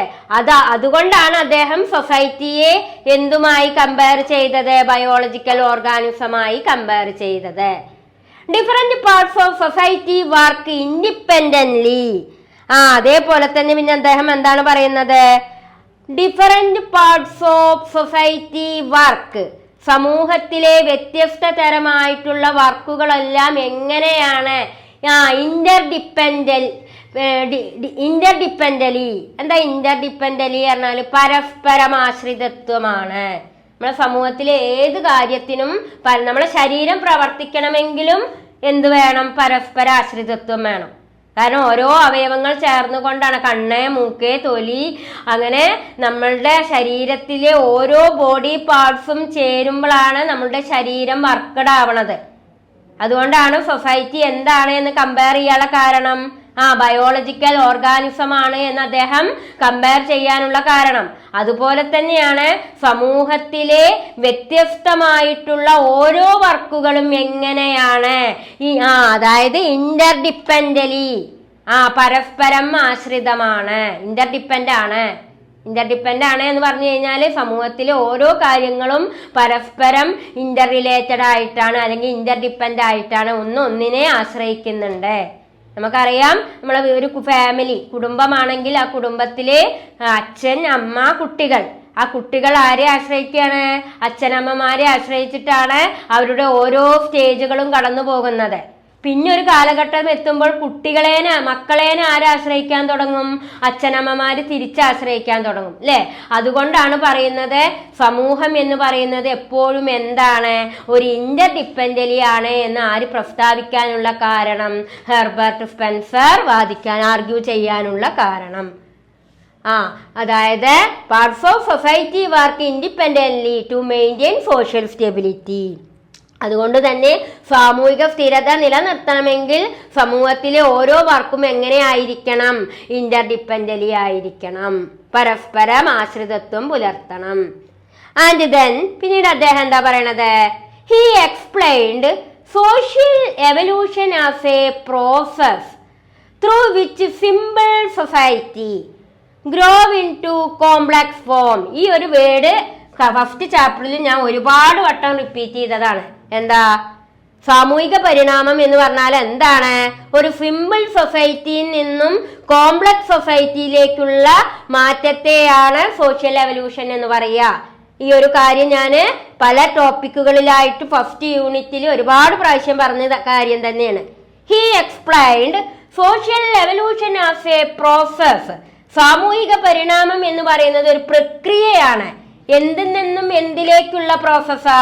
അതുകൊണ്ടാണ് അദ്ദേഹം സൊസൈറ്റിയെ എന്തുമായി കമ്പയർ ചെയ്തത്, ബയോളജിക്കൽ ഓർഗാനിസമായി കമ്പയർ ചെയ്തത്. Different parts of society work independently. അതേപോലെ തന്നെ പിന്നെ അദ്ദേഹം എന്താണ് പറയുന്നത്, different parts of society work, സമൂഹത്തിലെ വ്യത്യസ്ത തരമായിട്ടുള്ള വർക്കുകളെല്ലാം എങ്ങനെയാണ് ഇന്റർഡിപ്പെൻഡലി എന്താ ഇന്റർഡിപ്പെൻഡലി പറഞ്ഞാൽ പരസ്പരമാശ്രിതത്വമാണ്. നമ്മുടെ സമൂഹത്തിലെ ഏത് കാര്യത്തിനും നമ്മുടെ ശരീരം പ്രവർത്തിക്കണമെങ്കിലും എന്ത് വേണം? പരസ്പരാശ്രിതത്വം വേണം. കാരണം ഓരോ അവയവങ്ങൾ ചേർന്നുകൊണ്ടാണ് കണ്ണ്, മൂക്ക്, തൊലി, അങ്ങനെ നമ്മളുടെ ശരീരത്തിലെ ഓരോ ബോഡി പാർട്സും ചേരുമ്പോഴാണ് നമ്മളുടെ ശരീരം വർക്കഡ് ആവണത്. അതുകൊണ്ടാണ് സൊസൈറ്റി എന്താണ് എന്ന് കമ്പയർ ചെയ്യാനുള്ള കാരണം ബയോളജിക്കൽ ഓർഗാനിസം ആണ് എന്ന് അദ്ദേഹം കമ്പയർ ചെയ്യാനുള്ള കാരണം. അതുപോലെ തന്നെയാണ് സമൂഹത്തിലെ വ്യത്യസ്തമായിട്ടുള്ള ഓരോ വർക്കുകളും എങ്ങനെയാണ് അതായത് ഇന്റർഡിപ്പെൻഡലി പരസ്പരം ആശ്രിതമാണ്, ഇന്റർഡിപ്പെൻഡ് ആണ് എന്ന് പറഞ്ഞു കഴിഞ്ഞാൽ സമൂഹത്തിലെ ഓരോ കാര്യങ്ങളും പരസ്പരം ഇന്റർ റിലേറ്റഡ് ആയിട്ടാണ് അല്ലെങ്കിൽ ഇന്റർഡിപ്പെൻഡ് ആയിട്ടാണ്, ഒന്നിനെ ആശ്രയിക്കുന്നുണ്ട്. നമുക്കറിയാം നമ്മളെ ഒരു ഫാമിലി കുടുംബമാണെങ്കിൽ ആ കുടുംബത്തിലെ അച്ഛൻ, അമ്മ, കുട്ടികൾ, ആ കുട്ടികൾ ആരെ ആശ്രയിക്കുകയാണ്? അച്ഛനമ്മമാരെ ആശ്രയിച്ചിട്ടാണ് അവരുടെ ഓരോ സ്റ്റേജുകളും കടന്നു പോകുന്നത്. പിന്നെ ഒരു കാലഘട്ടം എത്തുമ്പോൾ മക്കളേനെ ആശ്രയിക്കാൻ തുടങ്ങും? അച്ഛനമ്മമാര് തിരിച്ചാശ്രയിക്കാൻ തുടങ്ങും അല്ലെ? അതുകൊണ്ടാണ് പറയുന്നത് സമൂഹം എന്ന് പറയുന്നത് എപ്പോഴും എന്താണ്? ഒരു ഇന്റർഡിപ്പെൻഡലി ആണ് എന്ന് ആര് പ്രസ്താവിക്കാനുള്ള കാരണം? ഹെർബർട്ട് സ്പെൻസർ ആർഗ്യൂ ചെയ്യാനുള്ള കാരണം. അതായത് parts of society work independently to maintain social stability. അതുകൊണ്ട് തന്നെ സാമൂഹിക സ്ഥിരത നിലനിർത്തണമെങ്കിൽ സമൂഹത്തിലെ ഓരോ വർക്കും എങ്ങനെ ആയിരിക്കണം? ഇന്റർഡിപ്പെൻഡന്റ്ലി ആയിരിക്കണം, പരസ്പരം ആശ്രിതത്വം പുലർത്തണം. ആൻഡ് ദെൻ പിന്നീട് അദ്ദേഹം എന്താ പറയണത്? He explained social evolution as a process through which simple society grow into complex form. ഈ ഒരു വേർഡ് ഫസ്റ്റ് ചാപ്റ്ററിൽ ഞാൻ ഒരുപാട് വട്ടം റിപ്പീറ്റ് ചെയ്തതാണ്. എന്താ സാമൂഹിക പരിണാമം എന്ന് പറഞ്ഞാൽ എന്താണ്? ഒരു സിമ്പിൾ സൊസൈറ്റിയിൽ നിന്നും കോംപ്ലക്സ് സൊസൈറ്റിയിലേക്കുള്ള മാറ്റത്തെയാണ് സോഷ്യൽ എവല്യൂഷൻ എന്ന് പറയുക. ഈ ഒരു കാര്യം ഞാൻ പല ടോപ്പിക്കുകളിലായിട്ട് ഫസ്റ്റ് യൂണിറ്റിൽ ഒരുപാട് പ്രാവശ്യം പറഞ്ഞ കാര്യം തന്നെയാണ്. He explained social evolution as a process. സാമൂഹിക പരിണാമം എന്ന് പറയുന്നത് ഒരു പ്രക്രിയയാണ്. എന്തിൽ നിന്നും എന്തിലേക്കുള്ള പ്രോസസ്സാ?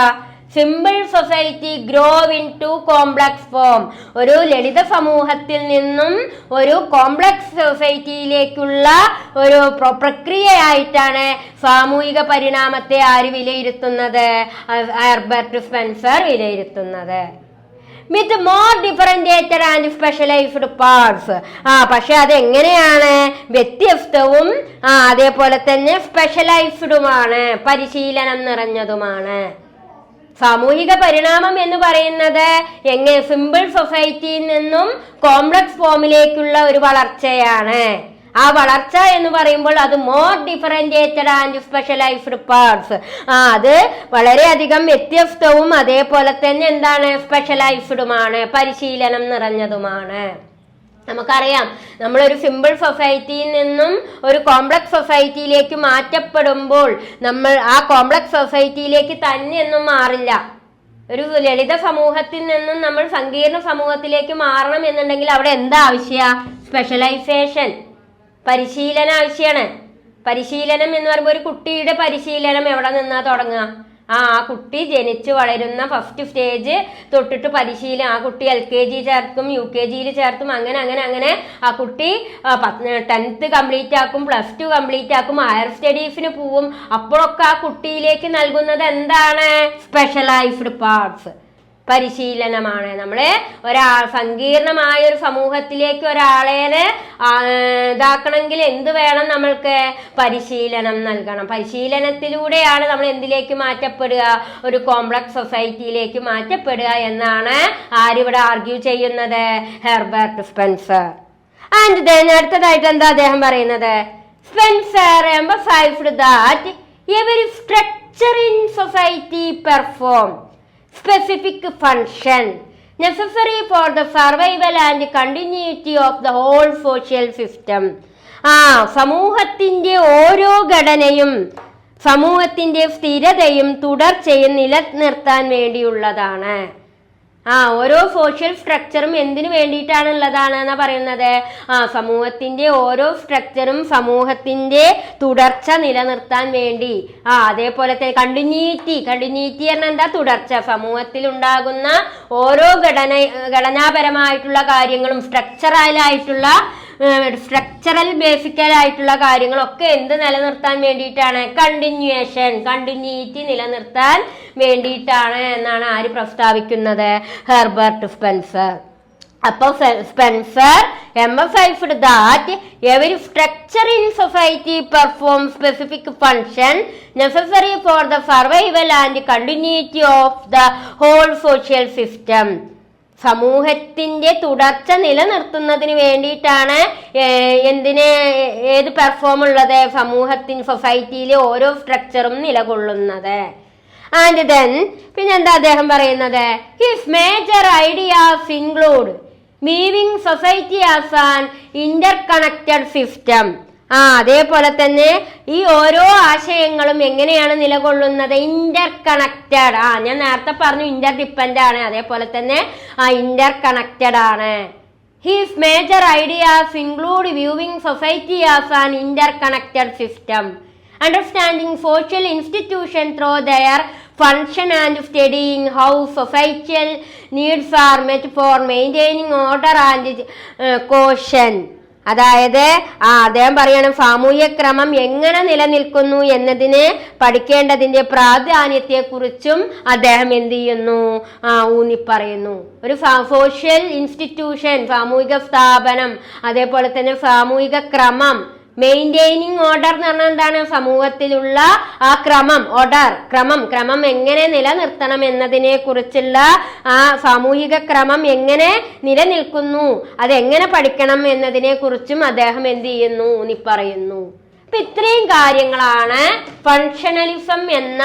Simple society grow into complex form. ഒരു ലളിത സമൂഹത്തിൽ നിന്നും ഒരു കോംപ്ലക്സ് സൊസൈറ്റിയിലേക്കുള്ള ഒരു പ്രക്രിയയായിട്ടാണ് സാമൂഹിക പരിണാമത്തെ ആര് വിലയിരുത്തുന്നത്? ഹെർബർട്ട് സ്പെൻസർ വിലയിരുത്തുന്നത്. With more differentiated and specialised parts. പക്ഷെ അതെങ്ങനെയാണ്? വ്യത്യസ്തവും അതേപോലെ തന്നെ സ്പെഷ്യലൈസ്ഡുമാണ്, പരിശീലനം നിറഞ്ഞതുമാണ്. സാമൂഹിക പരിണാമം എന്ന് പറയുന്നത് സിമ്പിൾ സൊസൈറ്റിയിൽ നിന്നും കോംപ്ലക്സ് ഫോമിലേക്കുള്ള ഒരു വളർച്ചയാണ്. ആ വളർച്ച എന്ന് പറയുമ്പോൾ അത് more differentiated and specialised parts. അത് വളരെയധികം വ്യത്യസ്തവും അതേപോലെ തന്നെ എന്താണ്? സ്പെഷ്യലൈസ്ഡുമാണ്, പരിശീലനം നിറഞ്ഞതുമാണ്. നമുക്കറിയാം നമ്മളൊരു സിമ്പിൾ സൊസൈറ്റിയിൽ നിന്നും ഒരു കോംപ്ലക്സ് സൊസൈറ്റിയിലേക്ക് മാറ്റപ്പെടുമ്പോൾ നമ്മൾ ആ കോംപ്ലക്സ് സൊസൈറ്റിയിലേക്ക് തന്നെയൊന്നും മാറില്ല. ഒരു ലളിത സമൂഹത്തിൽ നിന്നും നമ്മൾ സങ്കീർണ സമൂഹത്തിലേക്ക് മാറണം എന്നുണ്ടെങ്കിൽ അവിടെ എന്താ ആവശ്യ? സ്പെഷ്യലൈസേഷൻ, പരിശീലനം ആവശ്യമാണ്. പരിശീലനം എന്ന് പറയുമ്പോൾ ഒരു കുട്ടിയുടെ പരിശീലനം എവിടെ നിന്നാ തുടങ്ങുക? ആ കുട്ടി ജനിച്ചു വളരുന്ന ഫസ്റ്റ് സ്റ്റേജ് തൊട്ടിട്ട് പരിശീലനം. ആ കുട്ടി LKG ചേർത്തും UKG ചേർത്തും അങ്ങനെ ആ കുട്ടി 10th കംപ്ലീറ്റ് ആക്കും, +2 കംപ്ലീറ്റ് ആക്കും, ഹയർ സ്റ്റഡീസിന് പോവും. അപ്പോഴൊക്കെ ആ കുട്ടിയിലേക്ക് നൽകുന്നത് എന്താണ്? സ്പെഷ്യലൈസ്ഡ് പാർട്സ്, പരിശീലനമാണ്. നമ്മളെ സങ്കീർണമായ ഒരു സമൂഹത്തിലേക്ക് ഒരാളെ ഇതാക്കണമെങ്കിൽ എന്ത് വേണം? നമ്മൾക്ക് പരിശീലനം നൽകണം. പരിശീലനത്തിലൂടെയാണ് നമ്മൾ എന്തിലേക്ക് മാറ്റപ്പെടുക? ഒരു കോംപ്ലക്സ് സൊസൈറ്റിയിലേക്ക് മാറ്റപ്പെടുക എന്നാണ് ആരിവിടെ ആർഗ്യൂ ചെയ്യുന്നത്? Herbert Spencer. ആൻഡ് ദെൻ അടുത്തതായിട്ട് എന്താ അദ്ദേഹം പറയുന്നത്? Spencer emphasized that every structure in society perform specific function necessary for the survival and continuity of the whole social system. സമൂഹത്തിന്റെ ഓരോ ഘടനയും സമൂഹത്തിന്റെ സ്ഥിരതയും തുടർച്ചയും നിലനിർത്താൻ വേണ്ടിയുള്ളതാണ്. ഓരോ സോഷ്യൽ സ്ട്രക്ചറും എന്തിനു വേണ്ടിയിട്ടാണ് ഉള്ളതാണ് എന്നാ പറയുന്നത്? സമൂഹത്തിന്റെ ഓരോ സ്ട്രക്ചറും സമൂഹത്തിന്റെ തുടർച്ച നിലനിർത്താൻ വേണ്ടി. അതേപോലെ തന്നെ കണ്ടിന്യൂറ്റി പറഞ്ഞാൽ എന്താ? തുടർച്ച. സമൂഹത്തിൽ ഉണ്ടാകുന്ന ഓരോ ഘടനാപരമായിട്ടുള്ള കാര്യങ്ങളും സ്ട്രക്ചറൽ ബേസിക്കലായിട്ടുള്ള കാര്യങ്ങളൊക്കെ എന്ത് നിലനിർത്താൻ വേണ്ടിയിട്ടാണ്? കണ്ടിന്യൂറ്റി നിലനിർത്താൻ വേണ്ടിയിട്ടാണ് എന്നാണ് ആര് പ്രസ്താവിക്കുന്നത്? Herbert Spencer. അപ്പോൾ Spencer emphasized that every structure in society performs specific function necessary for the survival and continuity of the whole social system. സമൂഹത്തിന്റെ തുടർച്ച നിലനിർത്തുന്നതിന് വേണ്ടിയിട്ടാണ് ഏത് പെർഫോം ഉള്ളത്? സൊസൈറ്റിയിലെ ഓരോ സ്ട്രക്ചറും നിലകൊള്ളുന്നത്. ആൻഡ് ദെൻ പിന്നെന്താ അദ്ദേഹം പറയുന്നത്? His major ideas include weaving society as an interconnected system. അതേപോലെ തന്നെ ഈ ഓരോ ആശയങ്ങളും എങ്ങനെയാണ് നിലകൊള്ളുന്നത്? ഇന്റർകണക്റ്റഡ്. ഞാൻ നേരത്തെ പറഞ്ഞു ഇന്റർഡിപ്പെൻഡ് ആണ്, അതേപോലെ തന്നെ ഇന്റർകണക്റ്റഡ് ആണ്. His major ideas include viewing society as an interconnected system, understanding social institutions through their function and studying how societal needs are met for maintaining order and cohesion. അതായത് അദ്ദേഹം പറയണം സാമൂഹ്യ ക്രമം എങ്ങനെ നിലനിൽക്കുന്നു എന്നതിനെ പഠിക്കേണ്ടതിന്റെ പ്രാധാന്യത്തെക്കുറിച്ചും അദ്ദേഹം എന്ത് ചെയ്യുന്നു? ഊന്നിപ്പറയുന്നു. ഒരു സോഷ്യൽ ഇൻസ്റ്റിറ്റ്യൂഷൻ, സാമൂഹിക സ്ഥാപനം, അതേപോലെ തന്നെ സാമൂഹിക ക്രമം, മെയിൻറ്റെയിനിങ് ഓർഡർ എന്ന് പറഞ്ഞാൽ എന്താണ്? സമൂഹത്തിലുള്ള ആ ക്രമം എങ്ങനെ നിലനിർത്തണം എന്നതിനെ കുറിച്ചുള്ള സാമൂഹിക ക്രമം എങ്ങനെ നിലനിൽക്കുന്നു, അതെങ്ങനെ പഠിക്കണം എന്നതിനെ കുറിച്ചും അദ്ദേഹം എന്ത് ചെയ്യുന്നു? പറയുന്നു. അപ്പൊ ഇത്രയും കാര്യങ്ങളാണ് ഫങ്ഷണലിസം എന്ന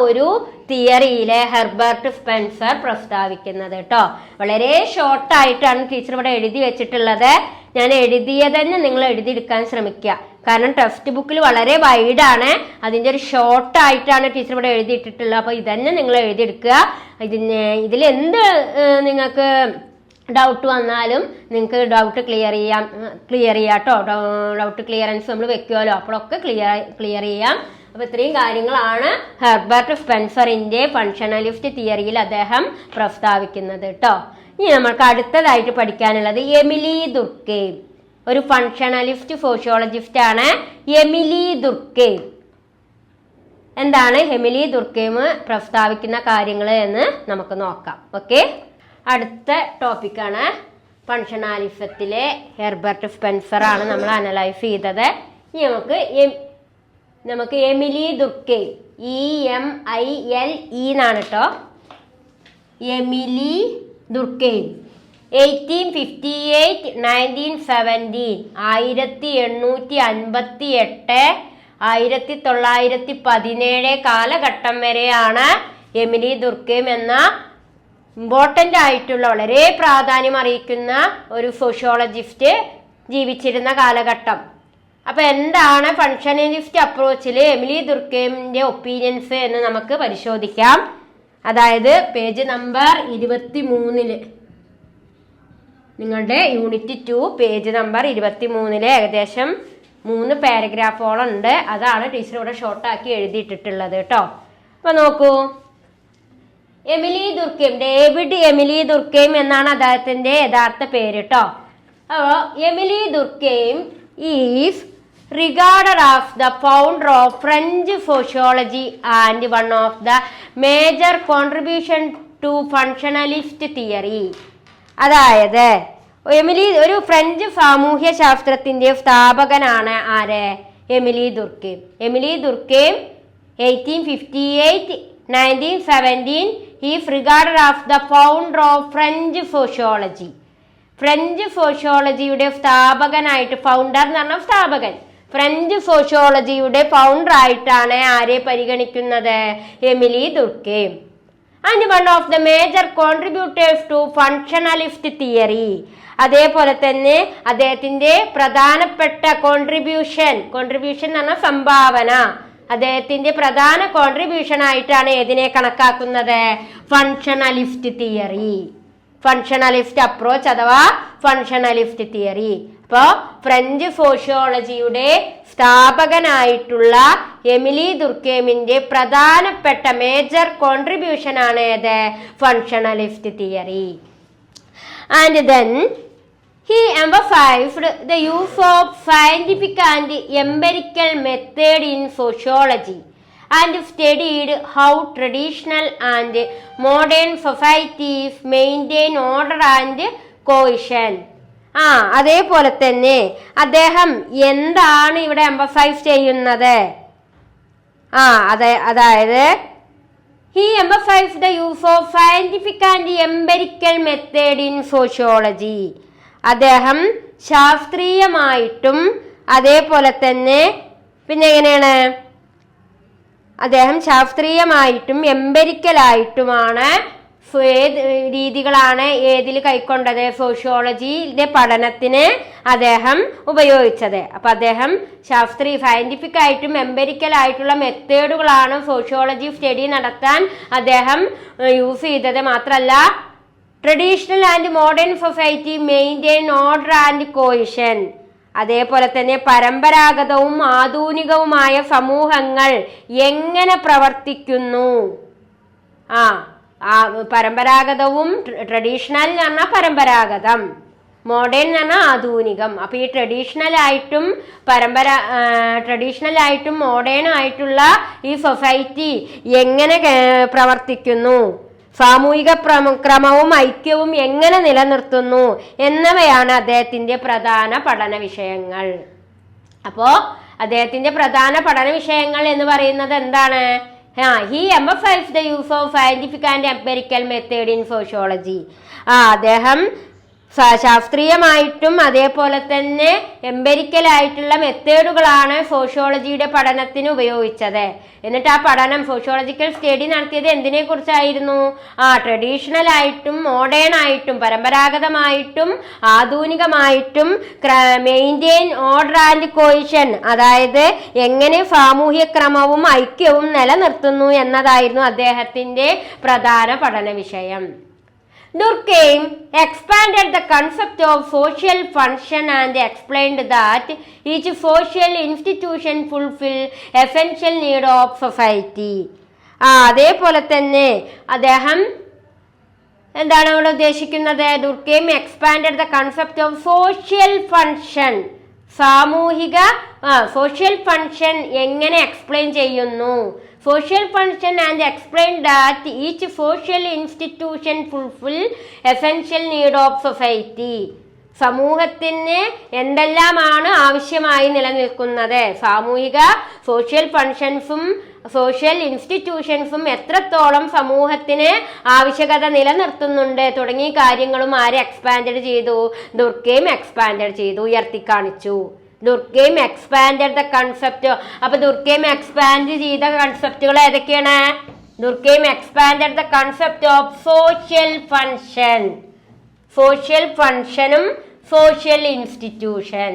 ഒരു തിയറിയിലെ ഹെർബർട്ട് സ്പെൻസർ പ്രസ്താവിക്കുന്നത് കേട്ടോ. വളരെ ഷോർട്ടായിട്ടാണ് ടീച്ചർ ഇവിടെ എഴുതി വെച്ചിട്ടുള്ളത്. ഞാൻ എഴുതിയതന്നെ നിങ്ങൾ എഴുതിയെടുക്കാൻ ശ്രമിക്കുക. കാരണം ടെക്സ്റ്റ് ബുക്കിൽ വളരെ വൈഡാണ്, അതിൻ്റെ ഒരു ഷോർട്ടായിട്ടാണ് ടീച്ചർ ഇവിടെ എഴുതിയിട്ടിട്ടുള്ളത്. അപ്പോൾ ഇതന്നെ നിങ്ങൾ എഴുതിയെടുക്കുക. ഇതിലെന്ത് നിങ്ങൾക്ക് ഡൗട്ട് വന്നാലും നിങ്ങൾക്ക് ഡൗട്ട് ക്ലിയർ ചെയ്യാം കേട്ടോ. ഡൗട്ട് ക്ലിയറൻസ് നമ്മൾ വെക്കുമല്ലോ, അപ്പോഴൊക്കെ ക്ലിയർ ചെയ്യാം. അപ്പോൾ ഇത്രയും കാര്യങ്ങളാണ് ഹെർബർട്ട് സ്പെൻസറിന്റെ ഫങ്ഷണലിസ്റ്റ് തിയറിയിൽ അദ്ദേഹം പ്രസ്താവിക്കുന്നത് കേട്ടോ. ഇനി നമ്മൾക്ക് അടുത്തതായിട്ട് പഠിക്കാനുള്ളത് എമിലി ദുർക്കെയിം. ഒരു ഫങ്ഷണലിസ്റ്റ് സോഷ്യോളജിസ്റ്റ് ആണ് എമിലി ദുർക്കെയിം. എന്താണ് എമിലി ദുർക്കെയിം പ്രസ്താവിക്കുന്ന കാര്യങ്ങൾ എന്ന് നമുക്ക് നോക്കാം. ഓക്കെ, അടുത്ത ടോപ്പിക്കാണ് ഫങ്ഷണാലിസത്തിലെ ഹെർബർട്ട് സ്പെൻസർ ആണ് നമ്മൾ അനലൈസ് ചെയ്തത്. ഇനി നമുക്ക് എമിലി ദുർക്കെയിം, EMILE എന്നാണ് കേട്ടോ. എമിലി ദുർക്കെയിം 1858 1917 1858 1917 കാലഘട്ടം വരെയാണ് എമിലി ദുർക്കെയിം എന്ന ഇമ്പോർട്ടൻ്റ് ആയിട്ടുള്ള വളരെ പ്രാധാന്യം അറിയിക്കുന്ന ഒരു സോഷ്യോളജിസ്റ്റ് ജീവിച്ചിരുന്ന കാലഘട്ടം. അപ്പൊ എന്താണ് ഫങ്ഷണലിസ്റ്റ് അപ്രോച്ചിൽ എമിലി ദുർക്കെയിമിന്റെ ഒപ്പീനിയൻസ് എന്ന് നമുക്ക് പരിശോധിക്കാം. അതായത് പേജ് നമ്പർ 23 നിങ്ങളുടെ യൂണിറ്റ് 2 പേജ് നമ്പർ 23 ഏകദേശം 3 പാരഗ്രാഫോളം ഉണ്ട്. അതാണ് ടീച്ചർ ഇവിടെ ഷോർട്ടാക്കി എഴുതിയിട്ടിട്ടുള്ളത് കേട്ടോ. അപ്പൊ നോക്കൂ, Emile Durkheim, David Emile Durkheim എന്നാണ് അദ്ദേഹത്തിന്റെ യഥാർത്ഥ പേര് കേട്ടോ. അപ്പോൾ Emile Durkheim is regarded as the founder of French sociology and one of the major contribution to functionalist theory. അതായത് എമിലി ഒരു ഫ്രഞ്ച് സാമൂഹ്യ ശാസ്ത്രത്തിന്റെ സ്ഥാപകനാണ്. ആര്? Emile Durkheim. Emile Durkheim 1858 1917 he is regarded as the founder of French sociology. French സോഷ്യോളജിയുടെ സ്ഥാപകനായിട്ട്, founder എന്ന് പറഞ്ഞാൽ സ്ഥാപകൻ, ഫ്രഞ്ച് സോഷ്യോളജിയുടെ ഫൗണ്ടർ ആയിട്ടാണ് ആരെ പരിഗണിക്കുന്നത്? Emile Durkheim. And one of the major contributors to functionalist theory. അതേപോലെ തന്നെ അദ്ദേഹത്തിന്റെ പ്രധാനപ്പെട്ട കോൺട്രിബ്യൂഷൻ എന്ന് പറഞ്ഞാൽ സംഭാവന, അദ്ദേഹത്തിന്റെ പ്രധാന കോൺട്രിബ്യൂഷൻ ആയിട്ടാണ് ഏതിനെ കണക്കാക്കുന്നത്? ഫങ്ഷണലിസ്റ്റ് തിയറി, ഫങ്ഷണലിസ്റ്റ് അപ്രോച്ച് അഥവാ ഫങ്ഷണലിസ്റ്റ് തിയറി. അപ്പോ ഫ്രഞ്ച് സോഷ്യോളജിയുടെ സ്ഥാപകനായിട്ടുള്ള എമിലി ദുർക്കേമിന്റെ പ്രധാനപ്പെട്ട മേജർ കോൺട്രിബ്യൂഷൻ ആണ് ഏത്? Functionalist theory. And then he emphasized the use of scientific and empirical method in sociology and studied how traditional and modern societies maintain order and cohesion. അതേപോലെ തന്നെ അദ്ദേഹം എന്താണ് ഇവിടെ emphasise ചെയ്യുന്നത്? അതായത് he emphasized the use of scientific and empirical method in sociology. അദ്ദേഹം ശാസ്ത്രീയമായിട്ടും അതേപോലെ തന്നെ പിന്നെ എങ്ങനെയാണ് അദ്ദേഹം ശാസ്ത്രീയമായിട്ടും എംപെരിക്കലായിട്ടുമാണ് രീതികളാണ് ഏതിൽ കൈക്കൊണ്ടത്? സോഷ്യോളജിയുടെ പഠനത്തിന് അദ്ദേഹം ഉപയോഗിച്ചത്. അപ്പൊ അദ്ദേഹം സയന്റിഫിക് ആയിട്ടും എംപെരിക്കൽ ആയിട്ടുള്ള മെത്തേഡുകളാണ് സോഷ്യോളജി സ്റ്റഡി നടത്താൻ അദ്ദേഹം യൂസ് ചെയ്തത്. മാത്രമല്ല traditional and modern society maintain order and cohesion. അതേപോലെ തന്നെ പരമ്പരാഗതവും ആധുനികവുമായ സമൂഹങ്ങൾ എങ്ങനെ പ്രവർത്തിക്കുന്നു? പരമ്പരാഗതവും ട്രഡീഷണൽ എന്ന് പറഞ്ഞാൽ പരമ്പരാഗതം, മോഡേൺ എന്ന് പറഞ്ഞാൽ ആധുനികം. അപ്പൊ ഈ ട്രഡീഷണൽ ആയിട്ടും മോഡേൺ ആയിട്ടുള്ള ഈ സൊസൈറ്റി എങ്ങനെ പ്രവർത്തിക്കുന്നു, സാമൂഹിക ക്രമവും ഐക്യവും എങ്ങനെ നിലനിർത്തുന്നു എന്നിവയാണ് അദ്ദേഹത്തിന്റെ പ്രധാന പഠന വിഷയങ്ങൾ. അപ്പോ അദ്ദേഹത്തിന്റെ പ്രധാന പഠന വിഷയങ്ങൾ എന്ന് പറയുന്നത് എന്താണ്? he emphasized the use of scientific and empirical method in sociology. അദ്ദേഹം ശാസ്ത്രീയമായിട്ടും അതേപോലെ തന്നെ എംപെരിക്കലായിട്ടുള്ള മെത്തേഡുകളാണ് സോഷ്യോളജിയുടെ പഠനത്തിന് ഉപയോഗിച്ചത്. എന്നിട്ട് ആ പഠനം സോഷ്യോളജിക്കൽ സ്റ്റഡി നടത്തിയത് എന്തിനെ കുറിച്ചായിരുന്നു? ട്രഡീഷണൽ ആയിട്ടും മോഡേൺ ആയിട്ടും പരമ്പരാഗതമായിട്ടും ആധുനികമായിട്ടും മെയിൻറ്റെയിൻ ഓർഡർ ആൻഡ് കോഹിഷൻ, അതായത് എങ്ങനെ സാമൂഹ്യ ക്രമവും ഐക്യവും നിലനിർത്തുന്നു എന്നതായിരുന്നു അദ്ദേഹത്തിന്റെ പ്രധാന പഠന വിഷയം. Durkheim expanded the concept of social function and explained that each social institution fulfill essential need of society. അതേപോലെ തന്നെ അദ്ദേഹം എന്താണ് ഇവിടെ ഉദ്ദേശിക്കുന്നത്? Durkheim expanded the concept of social function. Social function എങ്ങനെ എക്സ്പ്ലെയിൻ ചെയ്യുന്നു? social function and explain that each social institution fulfill essential need of society. സമൂഹത്തിന് എന്തെല്ലാമാണ് ആവശ്യമായി നിലനിൽക്കുന്നത്? സോഷ്യൽ ഫങ്ഷൻസും സോഷ്യൽ ഇൻസ്റ്റിറ്റ്യൂഷൻസും എത്രത്തോളം സമൂഹത്തിന് ആവശ്യകത നിലനിർത്തുന്നുണ്ട് തുടങ്ങിയ കാര്യങ്ങളും എക്സ്പാൻഡ് ചെയ്തു? ദുർക്കെയിം എക്സ്പാൻഡ് ചെയ്തു, ഉയർത്തിക്കാണിച്ചു. Durkheim expand the concept. അപ്പൊ ദുർക്കെയിം എക്സ്പാൻഡ് ചെയ്ത കൺസെപ്റ്റുകൾ ഏതൊക്കെയാണ്? Durkheim expand the concept of social ഫങ്ഷനും സോഷ്യൽ ഇൻസ്റ്റിറ്റ്യൂഷൻ.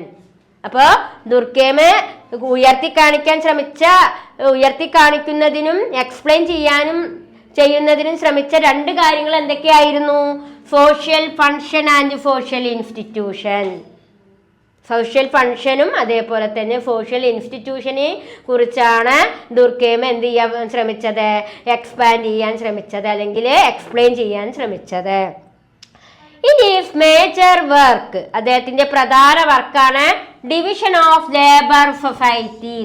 അപ്പൊ ദുർക്കെയിം ഉയർത്തിക്കാണിക്കുന്നതിനും എക്സ്പ്ലെയിൻ ചെയ്യുന്നതിനും ശ്രമിച്ച രണ്ട് കാര്യങ്ങൾ എന്തൊക്കെയായിരുന്നു? Social function and social institution. Social ഫങ്ഷനും അതേപോലെ തന്നെ സോഷ്യൽ ഇൻസ്റ്റിറ്റ്യൂഷനെ കുറിച്ചാണ് ദുർക്കെയിം എന്ത് ചെയ്യാൻ ശ്രമിച്ചത്? എക്സ്പാൻഡ് ചെയ്യാൻ ശ്രമിച്ചത്, അല്ലെങ്കിൽ എക്സ്പ്ലെയിൻ ചെയ്യാൻ ശ്രമിച്ചത്. ഇനി മേജർ വർക്ക്, അദ്ദേഹത്തിന്റെ പ്രധാന വർക്കാണ് ഡിവിഷൻ ഓഫ് ലേബർ സൊസൈറ്റി,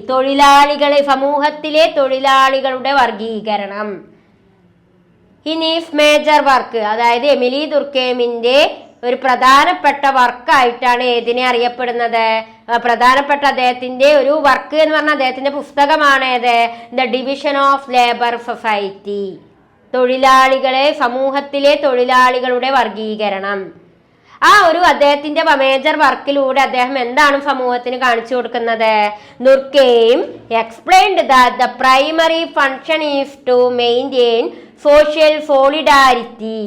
സമൂഹത്തിലെ തൊഴിലാളികളുടെ വർഗീകരണം. ഇനി മേജർ വർക്ക്, അതായത് എമിലി ദുർക്കെയിമിന്റെ ഒരു പ്രധാനപ്പെട്ട വർക്കായിട്ടാണ് ഏതിനെ അറിയപ്പെടുന്നത്? പ്രധാനപ്പെട്ട അദ്ദേഹത്തിന്റെ ഒരു വർക്ക് എന്ന് പറഞ്ഞാൽ അദ്ദേഹത്തിന്റെ പുസ്തകമാണ് ഏത്? The division of labour society, സമൂഹത്തിലെ തൊഴിലാളികളുടെ വർഗീകരണം. അദ്ദേഹത്തിന്റെ മേജർ വർക്കിലൂടെ അദ്ദേഹം എന്താണ് സമൂഹത്തിന് കാണിച്ചു കൊടുക്കുന്നത്? Durkheim explained that the primary function is to maintain social solidarity.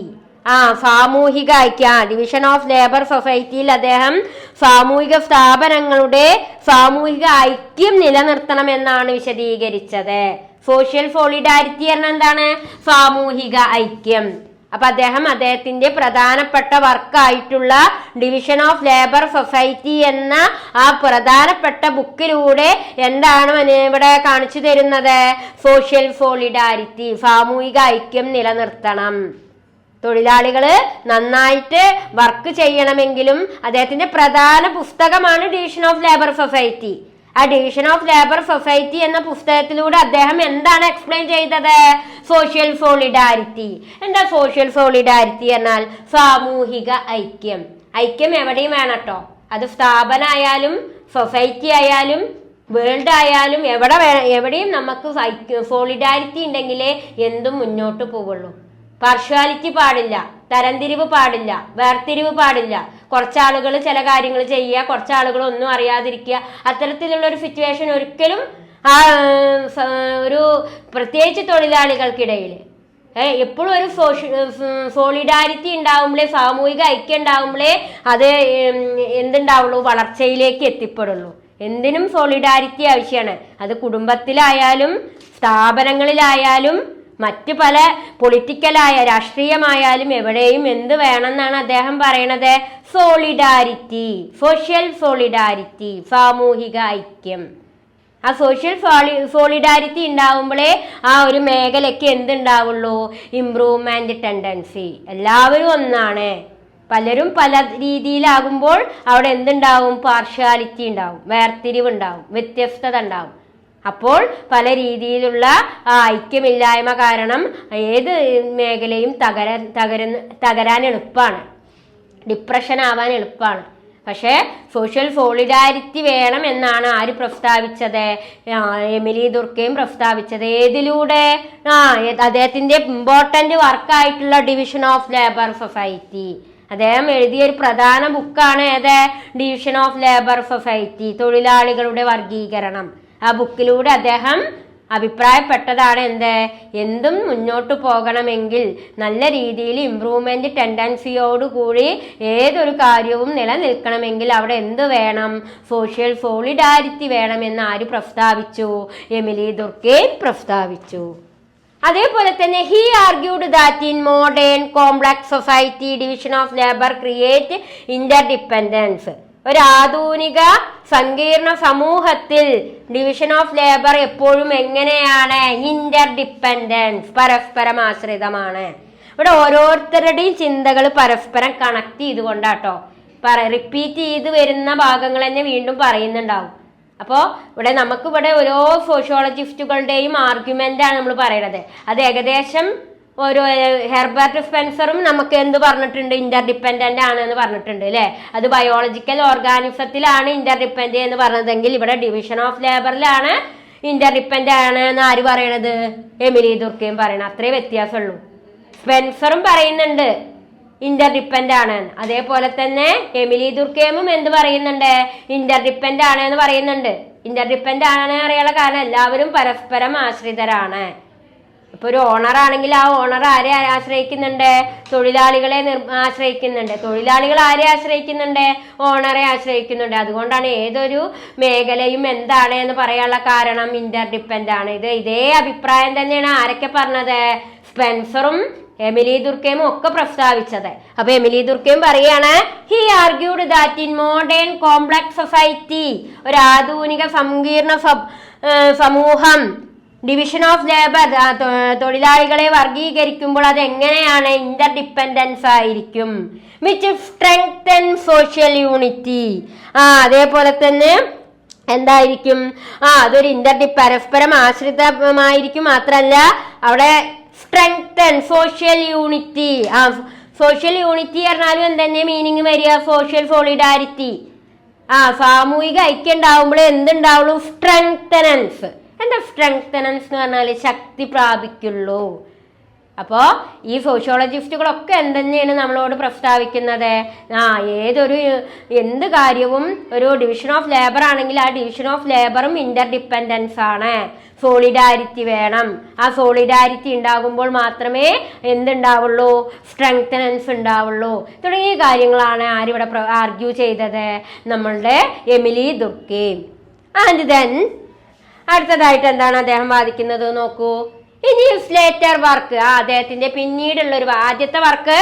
സാമൂഹിക ഐക്യ ഡിവിഷൻ ഓഫ് ലേബർ സൊസൈറ്റിയിൽ അദ്ദേഹം സാമൂഹിക സ്ഥാപനങ്ങളുടെ സാമൂഹിക ഐക്യം നിലനിർത്തണമെന്നാണ് വിശദീകരിച്ചത്. സോഷ്യൽ സോളിഡാരിറ്റി പറഞ്ഞാൽ എന്താണ്? സാമൂഹിക ഐക്യം. അപ്പൊ അദ്ദേഹത്തിന്റെ പ്രധാനപ്പെട്ട വർക്കായിട്ടുള്ള ഡിവിഷൻ ഓഫ് ലേബർ സൊസൈറ്റി എന്ന ആ പ്രധാനപ്പെട്ട ബുക്കിലൂടെ എന്താണ് ഇവിടെ കാണിച്ചു തരുന്നത്? സോഷ്യൽ സോളിഡാരിറ്റി, സാമൂഹിക ഐക്യം നിലനിർത്തണം. തൊഴിലാളികള് നന്നായിട്ട് വർക്ക് ചെയ്യണമെങ്കിലും അദ്ദേഹത്തിന്റെ പ്രധാന പുസ്തകമാണ് ഡിവിഷൻ ഓഫ് ലേബർ സൊസൈറ്റി. ആ ഡിവിഷൻ ഓഫ് ലേബർ സൊസൈറ്റി എന്ന പുസ്തകത്തിലൂടെ അദ്ദേഹം എന്താണ് എക്സ്പ്ലെയിൻ ചെയ്തത്? Social solidarity. എന്താ സോഷ്യൽ സോളിഡാരിറ്റി എന്നാൽ? സാമൂഹിക ഐക്യം. ഐക്യം എവിടെയും വേണം കേട്ടോ. അത് സ്ഥാപനമായാലും സൊസൈറ്റി ആയാലും വേൾഡ് ആയാലും എവിടെയും നമുക്ക് സോളിഡാരിറ്റി ഉണ്ടെങ്കിലേ എന്തും മുന്നോട്ട് പോവുള്ളൂ. പാർഷ്വാലിറ്റി പാടില്ല, തരംതിരിവ് പാടില്ല, വേർതിരിവ് പാടില്ല. കുറച്ചാളുകൾ ചില കാര്യങ്ങൾ ചെയ്യുക, കുറച്ചാളുകൾ ഒന്നും അറിയാതിരിക്കുക. അത്തരത്തിലുള്ള ഒരു സിറ്റുവേഷൻ ഒരിക്കലും ഒരു പ്രത്യേകിച്ച് തൊഴിലാളികൾക്കിടയിൽ എപ്പോഴും ഒരു സോളിഡാരിറ്റി ഉണ്ടാവുമ്പോഴേ, സാമൂഹിക ഐക്യം ഉണ്ടാവുമ്പോഴേ അത് എന്തുണ്ടാവുള്ളൂ? വളർച്ചയിലേക്ക് എത്തിപ്പെടുള്ളൂ. എന്തിനും സോളിഡാരിറ്റി ആവശ്യമാണ്. അത് കുടുംബത്തിലായാലും സ്ഥാപനങ്ങളിലായാലും മറ്റു പല പൊളിറ്റിക്കലായ രാഷ്ട്രീയമായാലും എവിടെയും എന്ത് വേണമെന്നാണ് അദ്ദേഹം പറയണത്? സോളിഡാരിറ്റി, സോഷ്യൽ സോളിഡാരിറ്റി, സാമൂഹിക ഐക്യം. ആ സോഷ്യൽ സോളിഡാരിറ്റി ഉണ്ടാവുമ്പോഴേ ആ ഒരു മേഖലയ്ക്ക് എന്തുണ്ടാവുള്ളൂ? Improvement tendency. എല്ലാവരും ഒന്നാണ്, പലരും പല രീതിയിലാകുമ്പോൾ അവിടെ എന്തുണ്ടാവും? പാർഷ്യാലിറ്റി ഉണ്ടാവും, വേർതിരിവ് ഉണ്ടാവും, വ്യത്യസ്തത ഉണ്ടാവും. അപ്പോൾ പല രീതിയിലുള്ള ഐക്യമില്ലായ്മ കാരണം ഏത് മേഖലയും തകരാൻ എളുപ്പമാണ്, ഡിപ്രഷൻ ആവാൻ എളുപ്പമാണ്. പക്ഷേ സോഷ്യൽ സോളിഡാരിറ്റി വേണം എന്നാണ് ആര് പ്രസ്താവിച്ചത്? എമിലി ദുർക്കയും പ്രസ്താവിച്ചത്. ഏതിലൂടെ? അദ്ദേഹത്തിന്റെ ഇമ്പോർട്ടന്റ് വർക്കായിട്ടുള്ള ഡിവിഷൻ ഓഫ് ലേബർ സൊസൈറ്റി. അദ്ദേഹം എഴുതിയ ഒരു പ്രധാന ബുക്കാണ് ഏത്? ഡിവിഷൻ ഓഫ് ലേബർ സൊസൈറ്റി, തൊഴിലാളികളുടെ വർഗീകരണം. ആ ബുക്കിലൂടെ അദ്ദേഹം അഭിപ്രായപ്പെട്ടതാണ് എന്തും മുന്നോട്ട് പോകണമെങ്കിൽ നല്ല രീതിയിൽ ഇംപ്രൂവ്മെന്റ് ടെൻഡൻസിയോടുകൂടി ഏതൊരു കാര്യവും നിലനിൽക്കണമെങ്കിൽ അവിടെ എന്ത് വേണം? സോഷ്യൽ സോളിഡാരിറ്റി വേണമെന്ന് ആര് പ്രസ്താവിച്ചു? എമിലി ദുർക്കെയിം പ്രസ്താവിച്ചു. അതേപോലെ തന്നെ he argued that in modern complex society division of labour create interdependence. ഒരു ആധുനിക സങ്കീർണ സമൂഹത്തിൽ ഡിവിഷൻ ഓഫ് ലേബർ എപ്പോഴും എങ്ങനെയാണ്? ഇന്റർഡിപെൻഡൻസ്, പരസ്പരം ആശ്രിതമാണ്. ഇവിടെ ഓരോരുത്തരുടെയും ചിന്തകൾ പരസ്പരം കണക്ട് ചെയ്തുകൊണ്ടാട്ടോ റിപ്പീറ്റ് ചെയ്ത് വരുന്ന ഭാഗങ്ങൾ തന്നെ വീണ്ടും പറയുന്നുണ്ടാവും. അപ്പോൾ നമുക്കിവിടെ ഓരോ സോഷ്യോളജിസ്റ്റുകളുടെയും ആർഗ്യുമെന്റ് ആണ് നമ്മൾ പറയുന്നത്. അത് ഏകദേശം ഒരു ഹെർബർട്ട് സ്പെൻസറും നമുക്ക് എന്ത് പറഞ്ഞിട്ടുണ്ട്? ഇന്റർഡിപെൻഡന്റ് ആണ് എന്ന് പറഞ്ഞിട്ടുണ്ട് അല്ലെ. അത് ബയോളജിക്കൽ ഓർഗാനിസത്തിലാണ് ഇന്റർഡിപെൻഡന്റ് എന്ന് പറഞ്ഞതെങ്കിൽ ഇവിടെ ഡിവിഷൻ ഓഫ് ലേബറിലാണ് ഇന്റർഡിപെൻഡന്റ് ആണ് എന്ന് ആര് പറയണത്? എമിലി ദുർക്കെയിം പറയണം. അത്രേ വ്യത്യാസമുള്ളൂ. സ്പെൻസറും പറയുന്നുണ്ട് ഇന്റർഡിപെൻഡന്റ് ആണ്. അതേപോലെ തന്നെ എമിലി ദുർക്കെയിമും എന്ത് പറയുന്നുണ്ട്? ഇന്റർഡിപെൻഡന്റ് ആണ് എന്ന് പറയുന്നുണ്ട്. ഇന്റർഡിപെൻഡന്റ് ആണ് അറിയാനുള്ള കാരണം എല്ലാവരും പരസ്പരം ആശ്രിതരാണ്. ഇപ്പൊ ഒരു ഓണർ ആണെങ്കിൽ ആ ഓണർ ആരെ ആശ്രയിക്കുന്നുണ്ട്? തൊഴിലാളികളെ ആശ്രയിക്കുന്നുണ്ട്. തൊഴിലാളികൾ ആരെ ആശ്രയിക്കുന്നുണ്ട്? ഓണറെ ആശ്രയിക്കുന്നുണ്ട്. അതുകൊണ്ടാണ് ഏതൊരു മേഖലയും എന്താണ് എന്ന് പറയാനുള്ള കാരണം ഇന്റർഡിപെൻഡന്റ് ആണ്. ഇതേ അഭിപ്രായം തന്നെയാണ് ആരൊക്കെ പറഞ്ഞത്? സ്പെൻസറും എമിലി ദുർക്കെയിമും ഒക്കെ പ്രസ്താവിച്ചത്. അപ്പൊ എമിലി ദുർക്കെയിം പറയാണ് he argued that in modern complex society, ഒരു ആധുനിക സങ്കീർണ സമൂഹം ഡിവിഷൻ ഓഫ് ലേബർ തൊഴിലാളികളെ വർഗീകരിക്കുമ്പോൾ അത് എങ്ങനെയാണ്? ഇന്റർഡിപെൻഡൻസ് ആയിരിക്കും. Which strengthen social unity. അതേപോലെ തന്നെ എന്തായിരിക്കും? അതൊരു പരസ്പരം ആശ്രിതമായിരിക്കും. മാത്രല്ല അവിടെ strengthen social unity. Social unity പറഞ്ഞാലും എന്തെന്നെ മീനിങ് വരിക? Social solidarity. സാമൂഹിക ഐക്യം ഉണ്ടാവുമ്പോഴേ എന്തുണ്ടാവുള്ളൂ? സ്ട്രെങ്തനൻസ്. എന്താ സ്ട്രെങ്തനൻസ് എന്ന് പറഞ്ഞാല്? ശക്തി പ്രാപിക്കുള്ളൂ. അപ്പോ ഈ സോഷ്യോളജിസ്റ്റുകളൊക്കെ എന്തെന്നെയാണ് നമ്മളോട് പ്രസ്താവിക്കുന്നത്? എന്ത് കാര്യവും ഒരു ഡിവിഷൻ ഓഫ് ലേബർ ആണെങ്കിൽ ആ ഡിവിഷൻ ഓഫ് ലേബറും ഇന്റർ ഡിപ്പെൻഡൻസ് ആണ്. സോളിഡാരിറ്റി വേണം. ആ സോളിഡാരിറ്റി ഉണ്ടാകുമ്പോൾ മാത്രമേ എന്തുണ്ടാവുള്ളൂ? സ്ട്രെങ്തനൻസ് ഉണ്ടാവുള്ളൂ. തുടങ്ങിയ കാര്യങ്ങളാണ് ആരിവിടെ ആർഗ്യൂ ചെയ്തത്? നമ്മളുടെ എമിലി ദുർക്കെയിം. ആൻഡ് ദെൻ അടുത്തതായിട്ട് എന്താണ് അദ്ദേഹം വാദിക്കുന്നത് നോക്കൂ. ഇനി ലേറ്റർ വർക്ക്, അദ്ദേഹത്തിന്റെ പിന്നീടുള്ള ഒരു ആദ്യത്തെ വർക്ക്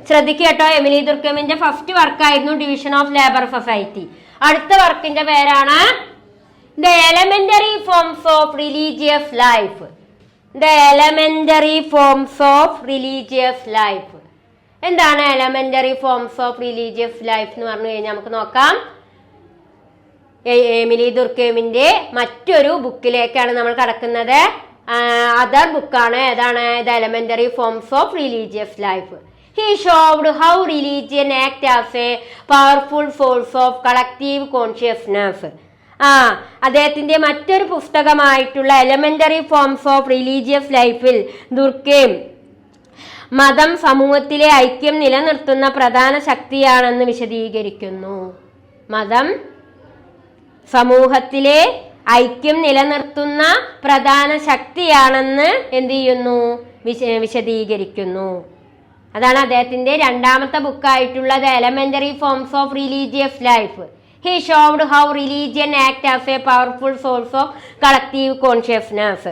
ശ്രദ്ധിക്കുക കേട്ടോ. എമിലി ദുർക്കെയിമിന്റെ ഫസ്റ്റ് വർക്കായിരുന്നു ഡിവിഷൻ ഓഫ് ലേബർ സൊസൈറ്റി. അടുത്ത വർക്കിന്റെ പേരാണ് the elementary forms of religious life. The elementary forms of religious life. എന്താണ് elementary forms of religious life എന്ന് പറഞ്ഞു കഴിഞ്ഞാൽ നമുക്ക് നോക്കാം. എമിലി ദുർക്കെയിമിന്റെ മറ്റൊരു ബുക്കിലേക്കാണ് നമ്മൾ കടക്കുന്നത്. അതർ ബുക്കാണ്. ഏതാണ്? The elementary forms of religious life. He showed how religion acts as a powerful force of collective consciousness. അദ്ദേഹത്തിന്റെ മറ്റൊരു പുസ്തകമായിട്ടുള്ള എലമെന്ററി ഫോംസ് ഓഫ് റിലീജിയസ് ലൈഫിൽ ദുർക്കെയിം മതം സമൂഹത്തിലെ ഐക്യം നിലനിർത്തുന്ന പ്രധാന ശക്തിയാണെന്ന് വിശദീകരിക്കുന്നു. മതം സമൂഹത്തിലെ ഐക്യം നിലനിർത്തുന്ന പ്രധാന ശക്തിയാണെന്ന് എന്ത് ചെയ്യുന്നു? വിശദീകരിക്കുന്നു. അതാണ് അദ്ദേഹത്തിന്റെ രണ്ടാമത്തെ ബുക്കായിട്ടുള്ള the elementary forms of religious life. He showed how religion acts as a powerful source of collective consciousness.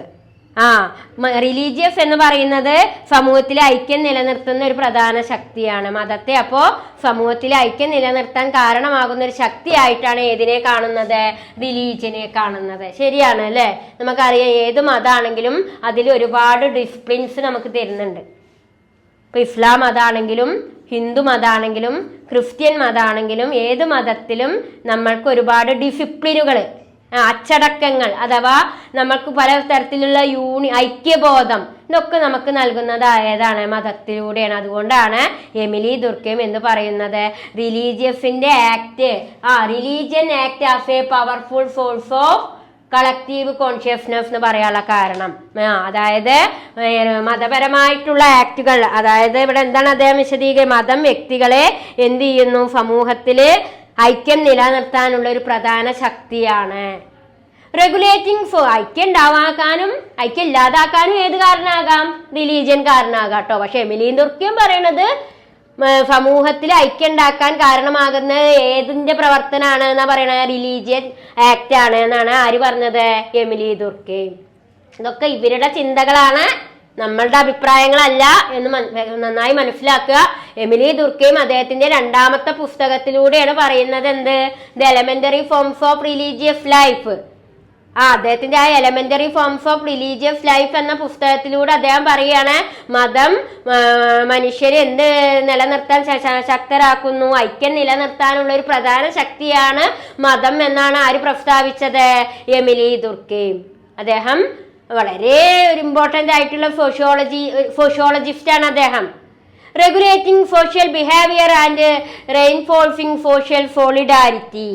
Religious എന്ന് പറയുന്നത് സമൂഹത്തിലെ ഐക്യം നിലനിർത്തുന്ന ഒരു പ്രധാന ശക്തിയാണ്. മതത്തെ അപ്പോ സമൂഹത്തിലെ ഐക്യം നിലനിർത്താൻ കാരണമാകുന്ന ഒരു ശക്തിയായിട്ടാണ് ഏതിനെ കാണുന്നത്? റിലീജിയനെ കാണുന്നത്. ശരിയാണ് അല്ലെ? നമുക്കറിയാം ഏത് മതമാണെങ്കിലും അതിൽ ഒരുപാട് ഡിസിപ്ലിൻസ് നമുക്ക് തരുന്നുണ്ട്. ഇപ്പൊ ഇസ്ലാം മതമാണെങ്കിലും ഹിന്ദു മതമാണെങ്കിലും ക്രിസ്ത്യൻ മതമാണെങ്കിലും ഏത് മതത്തിലും നമ്മൾക്ക് ഒരുപാട് ഡിസിപ്ലിനുകൾ, അച്ചടക്കങ്ങൾ അഥവാ നമ്മൾക്ക് പല തരത്തിലുള്ള ഐക്യബോധം ഇതൊക്കെ നമുക്ക് നൽകുന്നത് ഏതാണ്? മതത്തിലൂടെയാണ്. അതുകൊണ്ടാണ് എമിലി ദുർക്കെയിം എന്ന് പറയുന്നത് റിലീജിയസിന്റെ act religion act as a powerful source of collective consciousness എന്ന് പറയാനുള്ള കാരണം. അതായത് മതപരമായിട്ടുള്ള ആക്ടുകൾ, അതായത് ഇവിടെ എന്താണ് അദ്ദേഹം മതം വ്യക്തികളെ എന്ത് ചെയ്യുന്നു? സമൂഹത്തില് ഐക്യം നിലനിർത്താനുള്ള ഒരു പ്രധാന ശക്തിയാണ്. റെഗുലേറ്റിംഗ് ഐക്യം ഉണ്ടാവാക്കാനും ഐക്യം ഇല്ലാതാക്കാനും ഏത് കാരണമാകാം? റിലീജിയൻ കാരണമാകാം കേട്ടോ. പക്ഷെ എമിലി ദുർക്കെയിം പറയണത് സമൂഹത്തിൽ ഐക്യം ഉണ്ടാക്കാൻ കാരണമാകുന്ന ഏതിന്റെ പ്രവർത്തനമാണ് എന്നാ പറയണത്? റിലീജിയൻ ആക്ട് ആണ് എന്നാണ് ആര് പറഞ്ഞത്? എമിലി ദുർക്കെയിം. ഇതൊക്കെ ഇവരുടെ ചിന്തകളാണ്, നമ്മളുടെ അഭിപ്രായങ്ങളല്ല എന്ന് നന്നായി മനസ്സിലാക്കുക. എമിലി ദുർക്കെയിം അദ്ദേഹത്തിന്റെ രണ്ടാമത്തെ പുസ്തകത്തിലൂടെയാണ് പറയുന്നത് എന്ത്? The elementary forms of religious life. അദ്ദേഹത്തിന്റെ ആ elementary forms of religious life എന്ന പുസ്തകത്തിലൂടെ അദ്ദേഹം പറയുകയാണ് മതം മനുഷ്യരെ എന്ത് നിലനിർത്താൻ ശക്തരാക്കുന്നു? ഐക്യം നിലനിർത്താനുള്ള ഒരു പ്രധാന ശക്തിയാണ് മതം എന്നാണ് ആര് പ്രസ്താവിച്ചത്? എമിലി ദുർക്കെയിം. അദ്ദേഹം വളരെ ഒരു ഇമ്പോർട്ടൻ്റ് ആയിട്ടുള്ള സോഷ്യോളജിസ്റ്റ് ആണ് അദ്ദേഹം. Regulating social behaviour and റെയിൻഫോഴ്സിംഗ് social solidarity.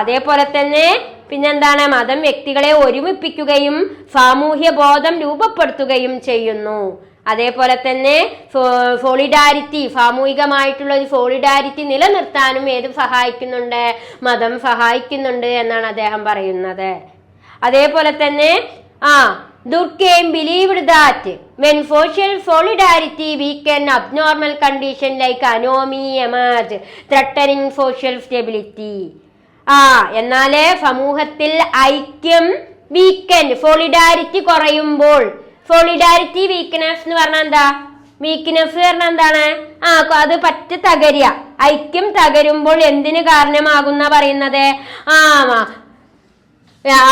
അതേപോലെ തന്നെ പിന്നെന്താണ്? മതം വ്യക്തികളെ ഒരുമിപ്പിക്കുകയും സാമൂഹ്യ ബോധം രൂപപ്പെടുത്തുകയും ചെയ്യുന്നു. അതേപോലെ തന്നെ സോളിഡാരിറ്റി, സാമൂഹികമായിട്ടുള്ള ഒരു സോളിഡാരിറ്റി നിലനിർത്താനും ഏതും സഹായിക്കുന്നുണ്ട്? മതം സഹായിക്കുന്നുണ്ട് എന്നാണ് അദ്ദേഹം പറയുന്നത്. അതേപോലെ തന്നെ Durkheim believed that when social solidarity weakened, abnormal conditions like anomie emerged, threatening social stability. എന്നാല് സമൂഹത്തിൽ ഐക്യം വീക്കെൻഡ്, സോളിഡാരിറ്റി കുറയുമ്പോൾ, സോളിഡാരിറ്റി വീക്ക്നെസ് എന്ന് പറഞ്ഞാൽ എന്താ? വീക്ക്നെസ് പറഞ്ഞാൽ എന്താണ്? അത് പറ്റ തകരുക. ഐക്യം തകരുമ്പോൾ എന്തിന് കാരണമാകുന്ന പറയുന്നത്?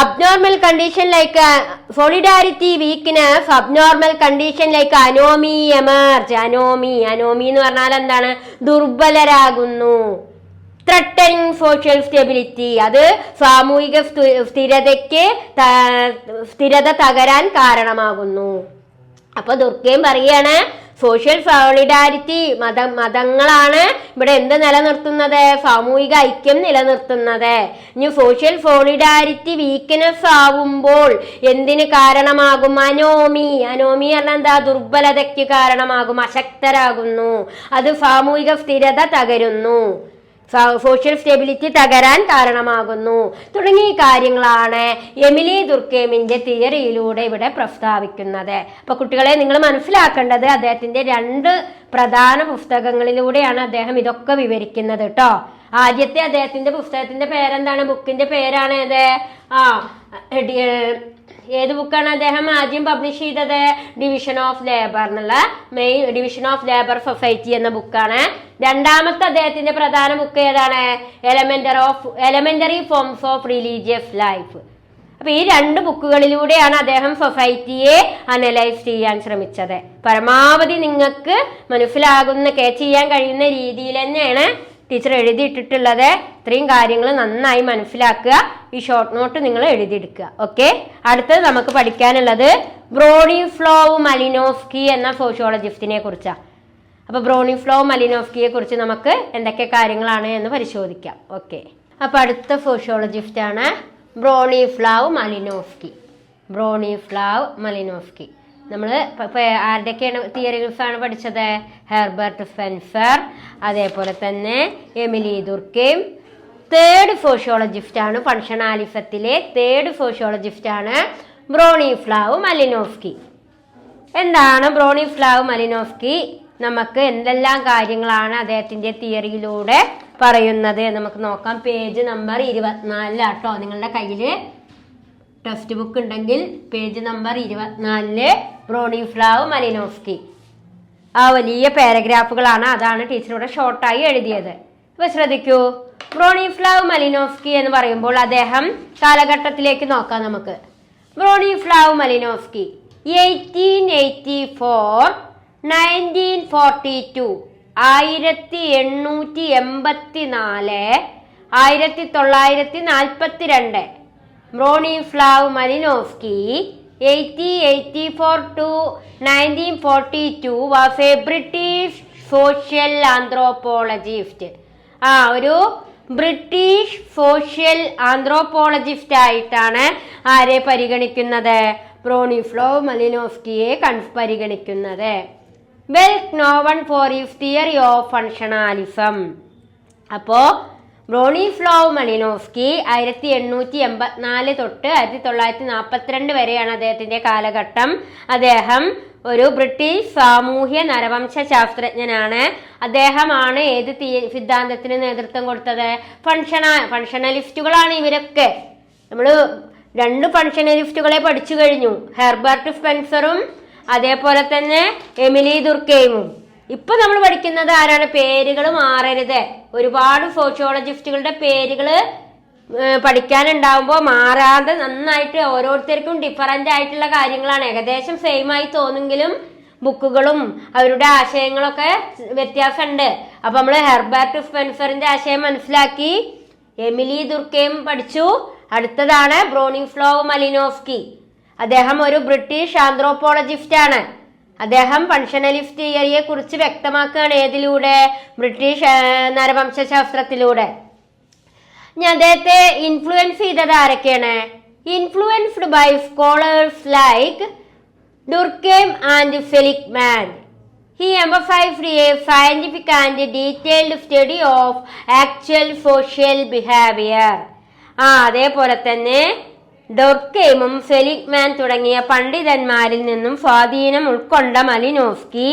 abnormal condition like solidarity weakness, abnormal condition like anomie emerge. Anomie എന്ന് പറഞ്ഞാൽ എന്താണ്? ദുർബലരാകുന്നു. ത്രട്ടനിങ് സോഷ്യൽ സ്റ്റെബിലിറ്റി, അത് സാമൂഹിക സ്ഥിരത തകരാൻ കാരണമാകുന്നു. അപ്പൊ ദുർക്കെയിം പറയാണ് സോഷ്യൽ സോളിഡാരിറ്റി മതങ്ങളാണ് ഇവിടെ എന്ത് നിലനിർത്തുന്നത്? സാമൂഹിക ഐക്യം നിലനിർത്തുന്നത്. ഇനി സോഷ്യൽ സോളിഡാരിറ്റി വീക്ക്നെസ് ആവുമ്പോൾ എന്തിന് കാരണമാകും? അനോമി പറഞ്ഞാൽ എന്താ? ദുർബലതയ്ക്ക് കാരണമാകും, അശക്തരാകുന്നു. അത് സാമൂഹിക സ്ഥിരത തകരുന്നു, സോഷ്യൽ സ്റ്റെബിലിറ്റി തകരാൻ കാരണമാകുന്നു. തുടങ്ങിയ കാര്യങ്ങളാണ് എമിലി ദുർക്കെയിമിന്റെ തിയറിയിലൂടെ ഇവിടെ പ്രസ്താവിക്കുന്നത്. അപ്പൊ കുട്ടികളെ, നിങ്ങൾ മനസ്സിലാക്കേണ്ടത് അദ്ദേഹത്തിന്റെ 2 പ്രധാന പുസ്തകങ്ങളിലൂടെയാണ് അദ്ദേഹം ഇതൊക്കെ വിവരിക്കുന്നത് കേട്ടോ. ആദ്യത്തെ അദ്ദേഹത്തിന്റെ പുസ്തകത്തിന്റെ പേരെന്താണ്? ബുക്കിന്റെ പേരാണ് ഏത് ബുക്കാണ് അദ്ദേഹം ആദ്യം പബ്ലിഷ് ചെയ്തത്? ഡിവിഷൻ ഓഫ് ലേബർ എന്നുള്ള ഡിവിഷൻ ഓഫ് ലേബർ സൊസൈറ്റി എന്ന ബുക്കാണ്. രണ്ടാമത്തെ അദ്ദേഹത്തിന്റെ പ്രധാന ബുക്ക് ഏതാണ്? Elementary forms of religious life. അപ്പൊ ഈ 2 ബുക്കുകളിലൂടെയാണ് അദ്ദേഹം സൊസൈറ്റിയെ അനലൈസ് ചെയ്യാൻ ശ്രമിച്ചത്. പരമാവധി നിങ്ങൾക്ക് മനസ്സിലാകുന്ന കേച്ച് ചെയ്യാൻ കഴിയുന്ന രീതിയിൽ തന്നെയാണ് ടീച്ചർ എഴുതിയിട്ടിട്ടുള്ളത്. ഇത്രയും കാര്യങ്ങൾ നന്നായി മനസ്സിലാക്കുക. ഈ ഷോർട്ട് നോട്ട് നിങ്ങൾ എഴുതിയെടുക്കുക. ഓക്കെ, അടുത്തത് നമുക്ക് പഠിക്കാനുള്ളത് ബ്രോണിസ്ലാവ് മലിനോവ്സ്കി എന്ന സോഷ്യോളജിസ്റ്റിനെ കുറിച്ചാണ്. അപ്പൊ ബ്രോണിസ്ലാവ് മലിനോവ്സ്കിയെ കുറിച്ച് നമുക്ക് എന്തൊക്കെ കാര്യങ്ങളാണ് എന്ന് പരിശോധിക്കാം. ഓക്കെ, അപ്പൊ അടുത്ത സോഷ്യോളജിസ്റ്റ് ആണ് ബ്രോണിസ്ലാവ് മലിനോവ്സ്കി. നമ്മൾ ആരുടെയൊക്കെയാണ് തിയറീസ് ആണ് പഠിച്ചത്? ഹെർബർട്ട് സ്പെൻസർ, അതേപോലെ തന്നെ എമിലി ദുർക്കെയിം. തേർഡ് സോഷ്യോളജിസ്റ്റ് ആണ്, ഫങ്ഷണാലിസത്തിലെ തേർഡ് സോഷ്യോളജിസ്റ്റ് ആണ് ബ്രോണിസ്ലാവ് മലിനോവ്സ്കി. എന്താണ് ബ്രോണിസ്ലാവ് മലിനോവ്സ്കി? നമുക്ക് എന്തെല്ലാം കാര്യങ്ങളാണ് അദ്ദേഹത്തിന്റെ തിയറിയിലൂടെ പറയുന്നത് നമുക്ക് നോക്കാം. പേജ് നമ്പർ 24 കേട്ടോ. നിങ്ങളുടെ കയ്യിൽ ടെക്സ്റ്റ് ബുക്ക് ഉണ്ടെങ്കിൽ പേജ് നമ്പർ 24 ബ്രോണിസ്ലാവ് മലിനോവ്സ്കി. ആ വലിയ പാരഗ്രാഫുകളാണ്, അതാണ് ടീച്ചറിവിടെ ഷോർട്ടായി എഴുതിയത്. ഇപ്പൊ ശ്രദ്ധിക്കൂ, ബ്രോണിസ്ലാവ് മലിനോവ്സ്കി എന്ന് പറയുമ്പോൾ അദ്ദേഹം കാലഘട്ടത്തിലേക്ക് നോക്കാം നമുക്ക്. Bronislaw Malinowski 1884 1942 1884 1942. Bronislaw Malinowski 1884 to 1942 was a British social anthropologist. ഒരു ബ്രിട്ടീഷ് സോഷ്യൽ ആന്ത്രോപോളജിസ്റ്റ് ആയിട്ടാണ് ആരെ പരിഗണിക്കുന്നത്? ബ്രോണിസ്ലാവ് മലിനോവ്സ്കിയെ പരിഗണിക്കുന്നത്. Well known for his theory of functionalism. അപ്പോ ബ്രോണിസ്ലാവ് മലിനോവ്സ്കി 1884 തൊട്ട് 1942 വരെയാണ് അദ്ദേഹത്തിന്റെ കാലഘട്ടം. അദ്ദേഹം ഒരു ബ്രിട്ടീഷ് സാമൂഹ്യ നരവംശ ശാസ്ത്രജ്ഞനാണ്. അദ്ദേഹമാണ് ഏത് സിദ്ധാന്തത്തിന് നേതൃത്വം കൊടുത്തത്? ഫങ്ഷണലിസ്റ്റുകളാണ് ഇവരൊക്കെ. നമ്മൾ 2 ഫങ്ഷണലിസ്റ്റുകളെ പഠിച്ചു കഴിഞ്ഞു, ഹെർബർട്ട് സ്പെൻസറും അതേപോലെ തന്നെ എമിലി ദുർക്കെയിമും. ഇപ്പൊ നമ്മൾ പഠിക്കുന്നത് ആരാണ്? പേരുകൾ മാറരുത്. ഒരുപാട് സോഷ്യോളജിസ്റ്റുകളുടെ പേരുകൾ പഠിക്കാനുണ്ടാവുമ്പോൾ മാറാതെ നന്നായിട്ട് ഓരോരുത്തർക്കും ഡിഫറൻ്റ് ആയിട്ടുള്ള കാര്യങ്ങളാണ്. ഏകദേശം സെയിം ആയി തോന്നുമെങ്കിലും ബുക്കുകളും അവരുടെ ആശയങ്ങളൊക്കെ വ്യത്യാസമുണ്ട്. അപ്പൊ നമ്മൾ ഹെർബർട്ട് സ്പെൻസറിന്റെ ആശയം മനസ്സിലാക്കി, എമിലി ദുർക്കെയിം പഠിച്ചു. അടുത്തതാണ് ബ്രോണിസ്ലാവ് മലിനോവ്സ്കി. അദ്ദേഹം ഒരു ബ്രിട്ടീഷ് ആന്ത്രോപോളജിസ്റ്റ് ആണ്. അദ്ദേഹം ഫങ്ഷണലിസ്റ്റ് തിയറിയെ കുറിച്ച് വ്യക്തമാക്കുകയാണ്. ഏതിലൂടെ? ബ്രിട്ടീഷ് നരവംശാസ്ത്രത്തിലൂടെ. ഇനി അദ്ദേഹത്തെ ഇൻഫ്ലുവൻസ് ചെയ്തത് ആരൊക്കെയാണ്? Influenced by scholars like Durkheim and Seligman. He emphasized a scientific and detailed study of actual social behavior. അതേപോലെ തന്നെ ദുർക്കെയിമും സെലിഗ്മാൻ തുടങ്ങിയ പണ്ഡിതന്മാരിൽ നിന്നും സ്വാധീനം ഉൾക്കൊണ്ട മലിനോവ്സ്കി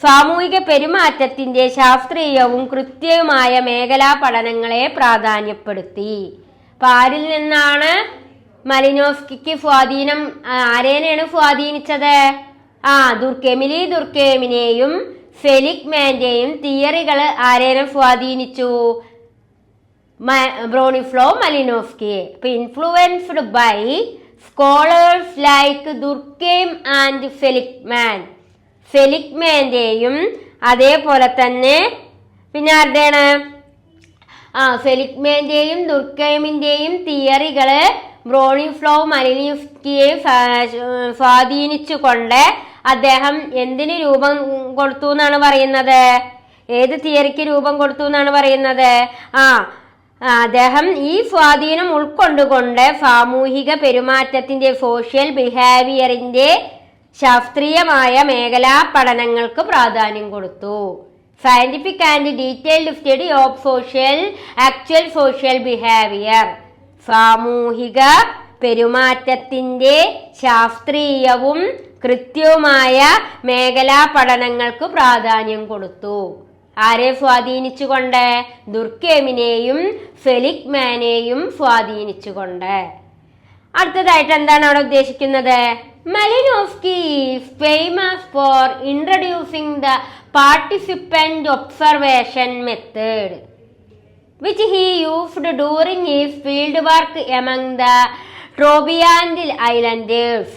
സാമൂഹിക പെരുമാറ്റത്തിന്റെ ശാസ്ത്രീയവും കൃത്യവുമായ മേഖലാ പഠനങ്ങളെ പ്രാധാന്യപ്പെടുത്തി. അപ്പൊ ആരിൽ നിന്നാണ് മലിനോവ്സ്കിക്ക് സ്വാധീനം? ആരേനെയാണ് സ്വാധീനിച്ചത്? എമിലി ദുർക്കെയിമിനെയും സെലിഗ്മാന്റെയും തിയറികൾ ആരേനെ സ്വാധീനിച്ചു? Bronislaw Malinowski. ഇപ്പൊ influenced by scholars like Durkheim and സെലിഗ്മാന്റെയും അതേപോലെ തന്നെ പിന്നെ ആരുടെയാണ്? സെലിഗ്മാന്റെയും ദുർക്കെയിമിന്റെയും തിയറികള് ബ്രോണിസ്ലാവ് മലിനോവ്സ്കിയെ സ്വാധീനിച്ചുകൊണ്ട് അദ്ദേഹം എന്തിന് രൂപം കൊടുത്തു എന്നാണ് പറയുന്നത്? ഏത് തിയറിക്ക് രൂപം കൊടുത്തു എന്നാണ് പറയുന്നത്? അദ്ദേഹം ഈ സ്വാധീനം ഉൾക്കൊണ്ടുകൊണ്ട് സാമൂഹിക പെരുമാറ്റത്തിന്റെ സോഷ്യൽ ബിഹേവിയറിന്റെ ശാസ്ത്രീയമായ മേഖലാ പഠനങ്ങൾക്ക് പ്രാധാന്യം കൊടുത്തു. Scientific and detailed study of actual social behaviour, സാമൂഹിക പെരുമാറ്റത്തിന്റെ ശാസ്ത്രീയവും കൃത്യവുമായ മേഖലാ പഠനങ്ങൾക്ക് പ്രാധാന്യം കൊടുത്തു. ആരെ സ്വാധീനിച്ചുകൊണ്ട്? ദുർക്കെമിനെയും സെലിഗ്മാനെയും സ്വാധീനിച്ചുകൊണ്ട്. അടുത്തതായിട്ട് എന്താണ് അവിടെ ഉദ്ദേശിക്കുന്നത്? Malinowski is famous for introducing the participant observation method which he used during his field work among the Trobriand Islanders.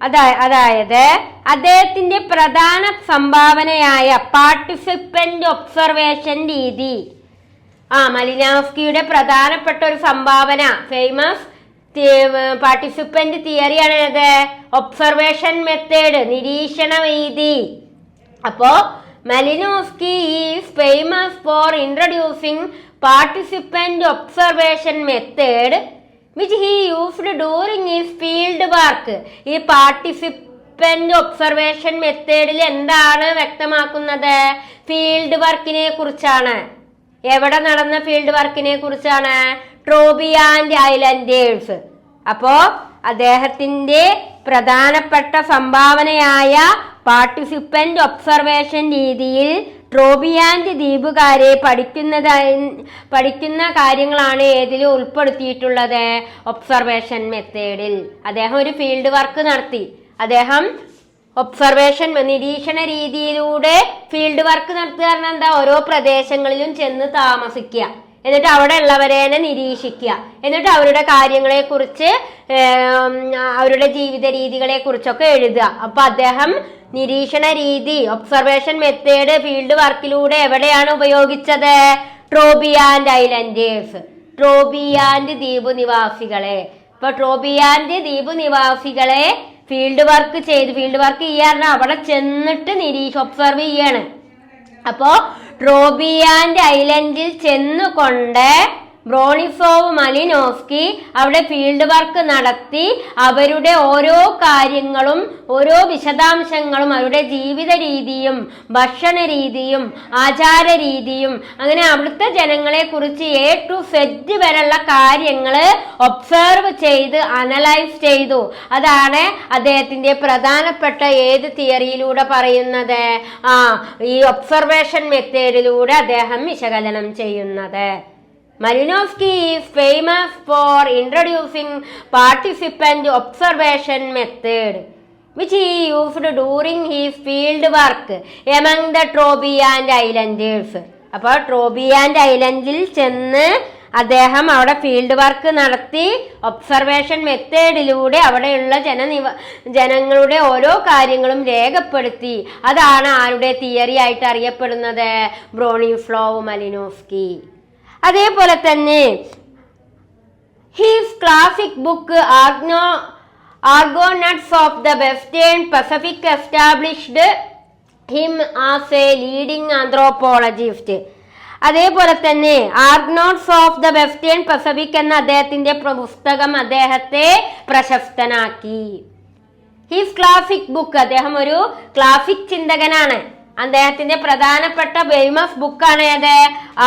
അതായത് അദ്ദേഹത്തിന്റെ പ്രധാന സംഭാവനയായ പാർട്ടിസിപ്പന്റ് ഒബ്സർവേഷൻ രീതി. മലിനോവ്സ്കിയുടെ പ്രധാനപ്പെട്ട ഒരു സംഭാവന, ഫേമസ് പാർട്ടിസിപ്പന്റ് തിയറിയാണ് അത്, ഒബ്സർവേഷൻ മെത്തേഡ്, നിരീക്ഷണ രീതി. അപ്പോ Malinowski is famous for introducing participant observation method which he used during his field work. ഈ പാർട്ടിസിപ്പന്റ് ഒബ്സർവേഷൻ മെത്തേഡിൽ എന്താണ് വ്യക്തമാക്കുന്നത്? ഫീൽഡ് വർക്കിനെ കുറിച്ചാണ്. എവിടെ നടന്ന ഫീൽഡ് വർക്കിനെ കുറിച്ചാണ്? ട്രോബിയാൻഡ് ഐലൻഡേഴ്സ്. അപ്പോ അദ്ദേഹത്തിന്റെ പ്രധാനപ്പെട്ട സംഭാവനയായ പാർട്ടിസിപ്പന്റ് ഒബ്സർവേഷൻ രീതിയിൽ ട്രോബിയാൻഡ് ദ്വീപുകാരെ പഠിക്കുന്ന കാര്യങ്ങളാണ് ഏതിൽ ഉൾപ്പെടുത്തിയിട്ടുള്ളത്? ഒബ്സർവേഷൻ മെത്തേഡിൽ. അദ്ദേഹം ഒരു ഫീൽഡ് വർക്ക് നടത്തി. അദ്ദേഹം ഒബ്സർവേഷൻ നിരീക്ഷണ രീതിയിലൂടെ ഫീൽഡ് വർക്ക് നടത്തുക പറഞ്ഞാൽ എന്താ? ഓരോ പ്രദേശങ്ങളിലും ചെന്ന് താമസിക്കുക, എന്നിട്ട് അവിടെ ഉള്ളവരെ നിരീക്ഷിക്കുക, എന്നിട്ട് അവരുടെ കാര്യങ്ങളെ കുറിച്ച്, അവരുടെ ജീവിത രീതികളെ കുറിച്ചൊക്കെ എഴുതുക. അപ്പൊ അദ്ദേഹം നിരീക്ഷണ രീതി, ഒബ്സർവേഷൻ മെത്തേഡ് ഫീൽഡ് വർക്കിലൂടെ എവിടെയാണ് ഉപയോഗിച്ചത്? ട്രോബിയാൻഡ് ഐലൻഡേഴ്സ്, ട്രോബിയാൻഡ് ദ്വീപ് നിവാസികളെ. ഇപ്പൊ ട്രോബിയാൻഡ് ദ്വീപ് നിവാസികളെ ഫീൽഡ് വർക്ക് ചെയ്യാറുണ്ട്. അവിടെ ചെന്നിട്ട് ഒബ്സർവ് ചെയ്യാണ്. അപ്പോ ട്രോബിയാൻഡ് ഐലൻഡിൽ ചെന്നുകൊണ്ട് ബ്രോണിസോവ് മലിനോവ്സ്കി അവിടെ ഫീൽഡ് വർക്ക് നടത്തി അവരുടെ ഓരോ കാര്യങ്ങളും ഓരോ വിശദാംശങ്ങളും അവരുടെ ജീവിത രീതിയും ഭക്ഷണ രീതിയും ആചാര രീതിയും അങ്ങനെ അവിടുത്തെ ജനങ്ങളെ കുറിച്ച് A to Z വരെയുള്ള കാര്യങ്ങൾ ഒബ്സർവ് ചെയ്ത് അനലൈസ് ചെയ്തു. അതാണ് അദ്ദേഹത്തിന്റെ പ്രധാനപ്പെട്ട ഏത് തിയറിയിലൂടെ പറയുന്നത്? ഈ ഒബ്സർവേഷൻ മെത്തേഡിലൂടെ അദ്ദേഹം വിശകലനം ചെയ്യുന്നത്. Malinowski is famous for introducing participant observation method which he used during his field work among the Trobriand Islanders. അപ്പോൾ ട്രോബിയാൻഡ് ഐലൻഡിൽ ചെന്ന് അദ്ദേഹം അവിടെ ഫീൽഡ് വർക്ക് നടത്തി ഒബ്സർവേഷൻ മെത്തേഡിലൂടെ അവിടെയുള്ള ജനങ്ങളുടെ ഓരോ കാര്യങ്ങളും രേഖപ്പെടുത്തി. അതാണ് ആരുടെ തിയറി ആയിട്ട് അറിയപ്പെടുന്നത്? ബ്രോണിസ്ലോവ് മലിനോവ്സ്കി. അതേപോലെ തന്നെ his classic book Argonauts of the Western Pacific established him as a leading anthropologist. അതേപോലെ തന്നെ Argonauts of the Western Pacific എന്ന അദ്ദേഹത്തിന്റെ പുസ്തകം അദ്ദേഹത്തെ പ്രശസ്തനാക്കി. ഹിസ് ക്ലാസിക് ബുക്ക്, അദ്ദേഹം ഒരു ക്ലാസിക് ചിന്തകനാണ്. അദ്ദേഹത്തിന്റെ പ്രധാനപ്പെട്ട ഫേമസ് ബുക്കാണ് ഏത്?